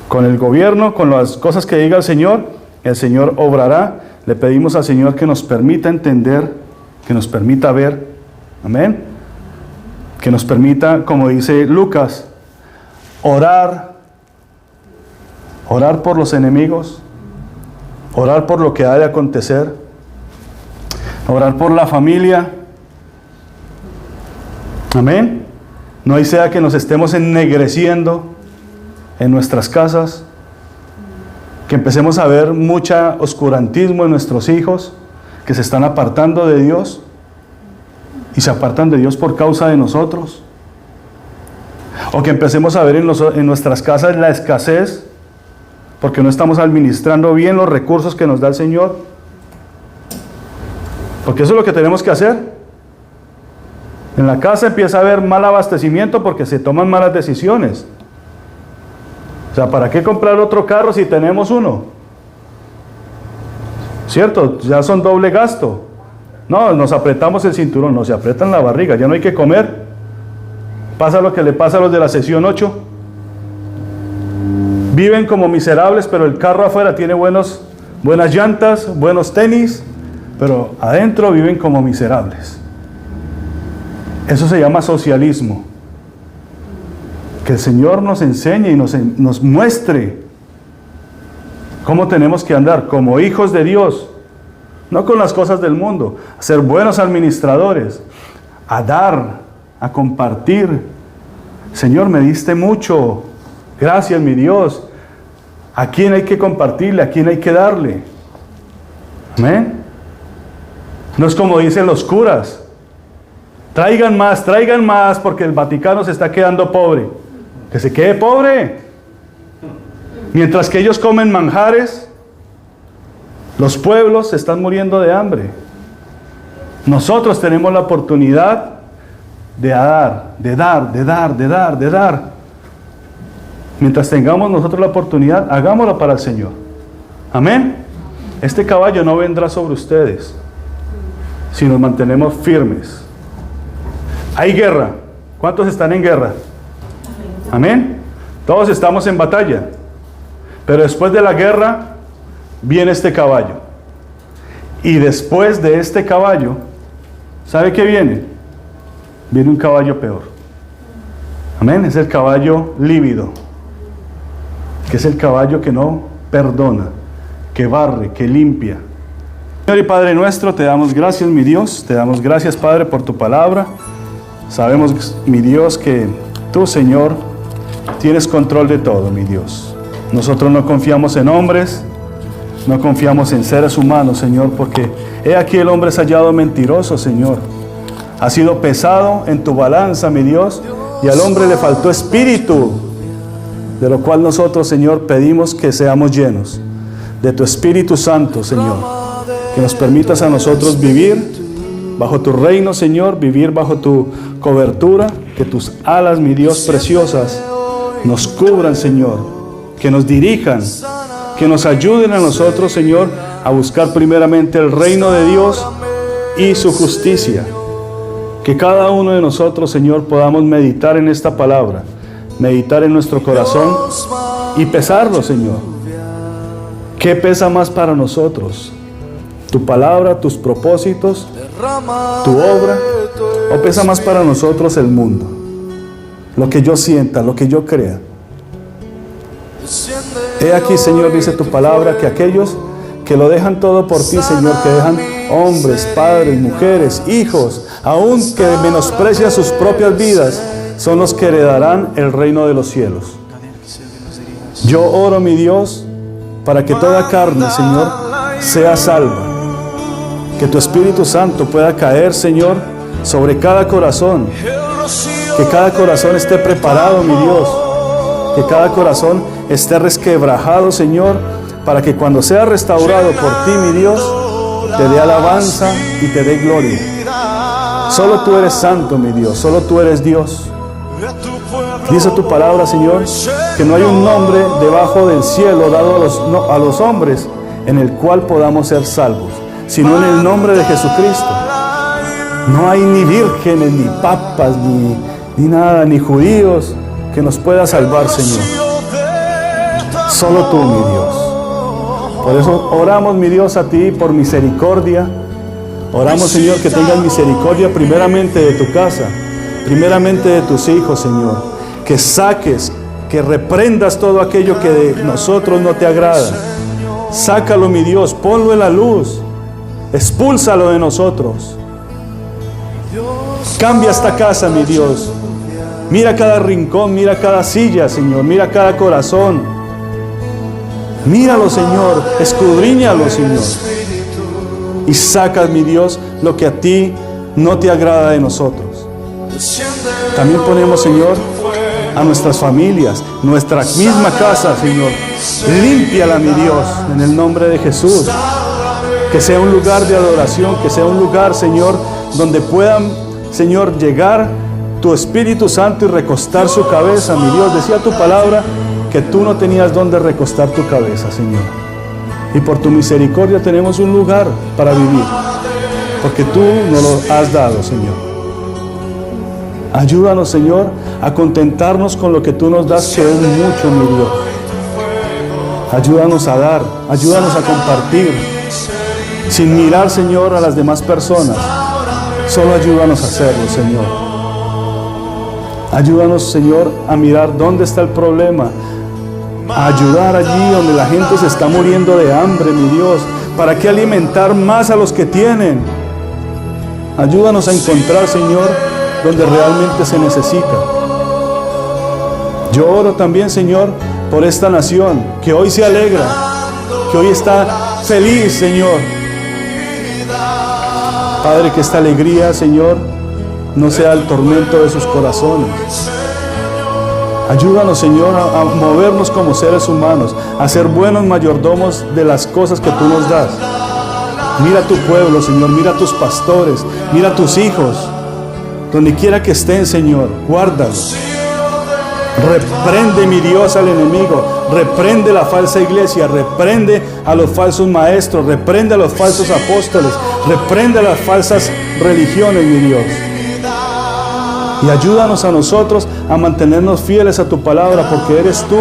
Con el gobierno, con las cosas que diga el Señor obrará. Le pedimos al Señor que nos permita entender, que nos permita ver. Amén. Que nos permita, como dice Lucas, orar por los enemigos, orar por lo que ha de acontecer, orar por la familia. Amén. No hay sea que nos estemos ennegreciendo en nuestras casas, que empecemos a ver mucha oscurantismo en nuestros hijos, que se están apartando de Dios y se apartan de Dios por causa de nosotros. O que empecemos a ver en nuestras casas la escasez, porque no estamos administrando bien los recursos que nos da el Señor. Porque eso es lo que tenemos que hacer. En la casa empieza a haber mal abastecimiento porque se toman malas decisiones. O sea, ¿para qué comprar otro carro si tenemos uno? ¿Cierto? Ya son doble gasto. No, nos apretamos el cinturón, no, se aprietan la barriga, ya no hay que comer. Pasa lo que le pasa a los de la sesión 8. Viven como miserables, pero el carro afuera tiene buenas llantas, buenos tenis, pero adentro viven como miserables. Eso se llama socialismo. Que el Señor nos enseñe y nos muestre cómo tenemos que andar como hijos de Dios, no con las cosas del mundo, a ser buenos administradores, a dar, a compartir. Señor, me diste mucho, gracias mi Dios. ¿A quién hay que compartirle? ¿A quién hay que darle? Amén. No es como dicen los curas, traigan más porque el Vaticano se está quedando pobre. Que se quede pobre. Mientras que ellos comen manjares, los pueblos se están muriendo de hambre. Nosotros tenemos la oportunidad de dar. Mientras tengamos nosotros la oportunidad, hagámoslo para el Señor. Amén. Este caballo no vendrá sobre ustedes si nos mantenemos firmes. Hay guerra. ¿Cuántos están en guerra? Amén. Todos estamos en batalla. Pero después de la guerra viene este caballo. Y después de este caballo, ¿sabe qué viene? Viene un caballo peor. Amén. Es el caballo lívido, que es el caballo que no perdona, que barre, que limpia. Señor y Padre nuestro, te damos gracias, mi Dios. Te damos gracias, Padre, por tu palabra. Sabemos, mi Dios, que tú, Señor, tienes control de todo, mi Dios. Nosotros no confiamos en hombres, no confiamos en seres humanos, Señor, porque he aquí el hombre es hallado mentiroso, Señor. Ha sido pesado en tu balanza, mi Dios, y al hombre le faltó espíritu, de lo cual nosotros, Señor, pedimos que seamos llenos de tu Espíritu Santo, Señor, que nos permitas a nosotros vivir bajo tu reino, Señor, vivir bajo tu cobertura, que tus alas, mi Dios, preciosas, nos cubran, Señor, que nos dirijan, que nos ayuden a nosotros, Señor, a buscar primeramente el reino de Dios y su justicia. Que cada uno de nosotros, Señor, podamos meditar en esta palabra, meditar en nuestro corazón y pesarlo, Señor. ¿Qué pesa más para nosotros? ¿Tu palabra, tus propósitos, tu obra? ¿O pesa más para nosotros el mundo? Lo que yo sienta, lo que yo crea. He aquí, Señor, dice tu palabra, que aquellos que lo dejan todo por ti, Señor, que dejan hombres, padres, mujeres, hijos, aun que menosprecian sus propias vidas, son los que heredarán el reino de los cielos. Yo oro, mi Dios, para que toda carne, Señor, sea salva. Que tu Espíritu Santo pueda caer, Señor, sobre cada corazón. Que cada corazón esté preparado, mi Dios. Que cada corazón esté resquebrajado, Señor, para que cuando sea restaurado por ti, mi Dios, te dé alabanza y te dé gloria. Solo tú eres santo, mi Dios. Solo tú eres Dios. Dice tu palabra, Señor, que no hay un nombre debajo del cielo dado a los hombres en el cual podamos ser salvos, sino en el nombre de Jesucristo. No hay ni vírgenes, ni papas, ni nada, ni judíos que nos pueda salvar, Señor. Solo tú, mi Dios. Por eso oramos, mi Dios, a ti por misericordia. Oramos, Señor, que tengas misericordia primeramente de tu casa, primeramente de tus hijos, Señor. Que saques, que reprendas todo aquello que de nosotros no te agrada. Sácalo, mi Dios, ponlo en la luz. Expúlsalo de nosotros. Cambia esta casa, mi Dios. Mira cada rincón, mira cada silla, Señor. Mira cada corazón. Míralo, Señor. Escudriñalo, Señor. Y saca, mi Dios, lo que a ti no te agrada de nosotros. También ponemos, Señor, a nuestras familias, nuestra misma casa, Señor. Límpiala, mi Dios, en el nombre de Jesús. Que sea un lugar de adoración, que sea un lugar, Señor, donde puedan, Señor, llegar tu Espíritu Santo y recostar su cabeza, mi Dios. Decía tu palabra que tú no tenías dónde recostar tu cabeza, Señor. Y por tu misericordia tenemos un lugar para vivir, porque tú nos lo has dado, Señor. Ayúdanos, Señor, a contentarnos con lo que tú nos das, que es mucho, mi Dios. Ayúdanos a dar, ayúdanos a compartir, sin mirar, Señor, a las demás personas. Solo ayúdanos a hacerlo, Señor. Ayúdanos, Señor, a mirar dónde está el problema, a ayudar allí donde la gente se está muriendo de hambre, mi Dios. ¿Para qué alimentar más a los que tienen? Ayúdanos a encontrar, Señor, donde realmente se necesita. Yo oro también, Señor, por esta nación, que hoy se alegra, que hoy está feliz, Señor. Padre, que esta alegría, Señor, no sea el tormento de sus corazones. Ayúdanos, Señor, a movernos como seres humanos, a ser buenos mayordomos de las cosas que tú nos das. Mira tu pueblo, Señor, mira tus pastores, mira tus hijos. Donde quiera que estén, Señor, guárdalos. Reprende, mi Dios, al enemigo. Reprende la falsa iglesia. Reprende a los falsos maestros. Reprende a los falsos apóstoles. Reprende a las falsas religiones, mi Dios. Y ayúdanos a nosotros a mantenernos fieles a tu palabra, porque eres tú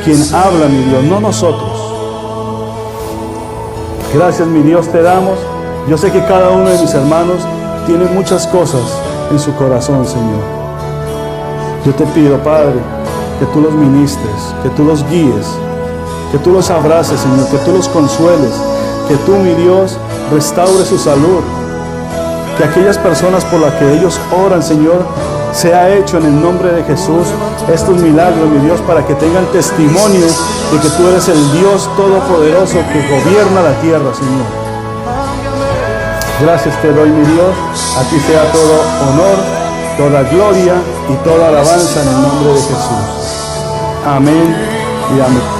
quien habla, mi Dios, no nosotros. Gracias, mi Dios, te damos. Yo sé que cada uno de mis hermanos tiene muchas cosas en su corazón, Señor. Yo te pido, Padre, que tú los ministres, que tú los guíes, que tú los abraces, Señor, que tú los consueles, que tú, mi Dios, restaure su salud, que aquellas personas por las que ellos oran, Señor, sea hecho en el nombre de Jesús estos milagros, mi Dios, para que tengan testimonio de que tú eres el Dios todopoderoso que gobierna la tierra, Señor. Gracias te doy, mi Dios. A ti sea todo honor, toda gloria y toda alabanza en el nombre de Jesús. Amén y amén.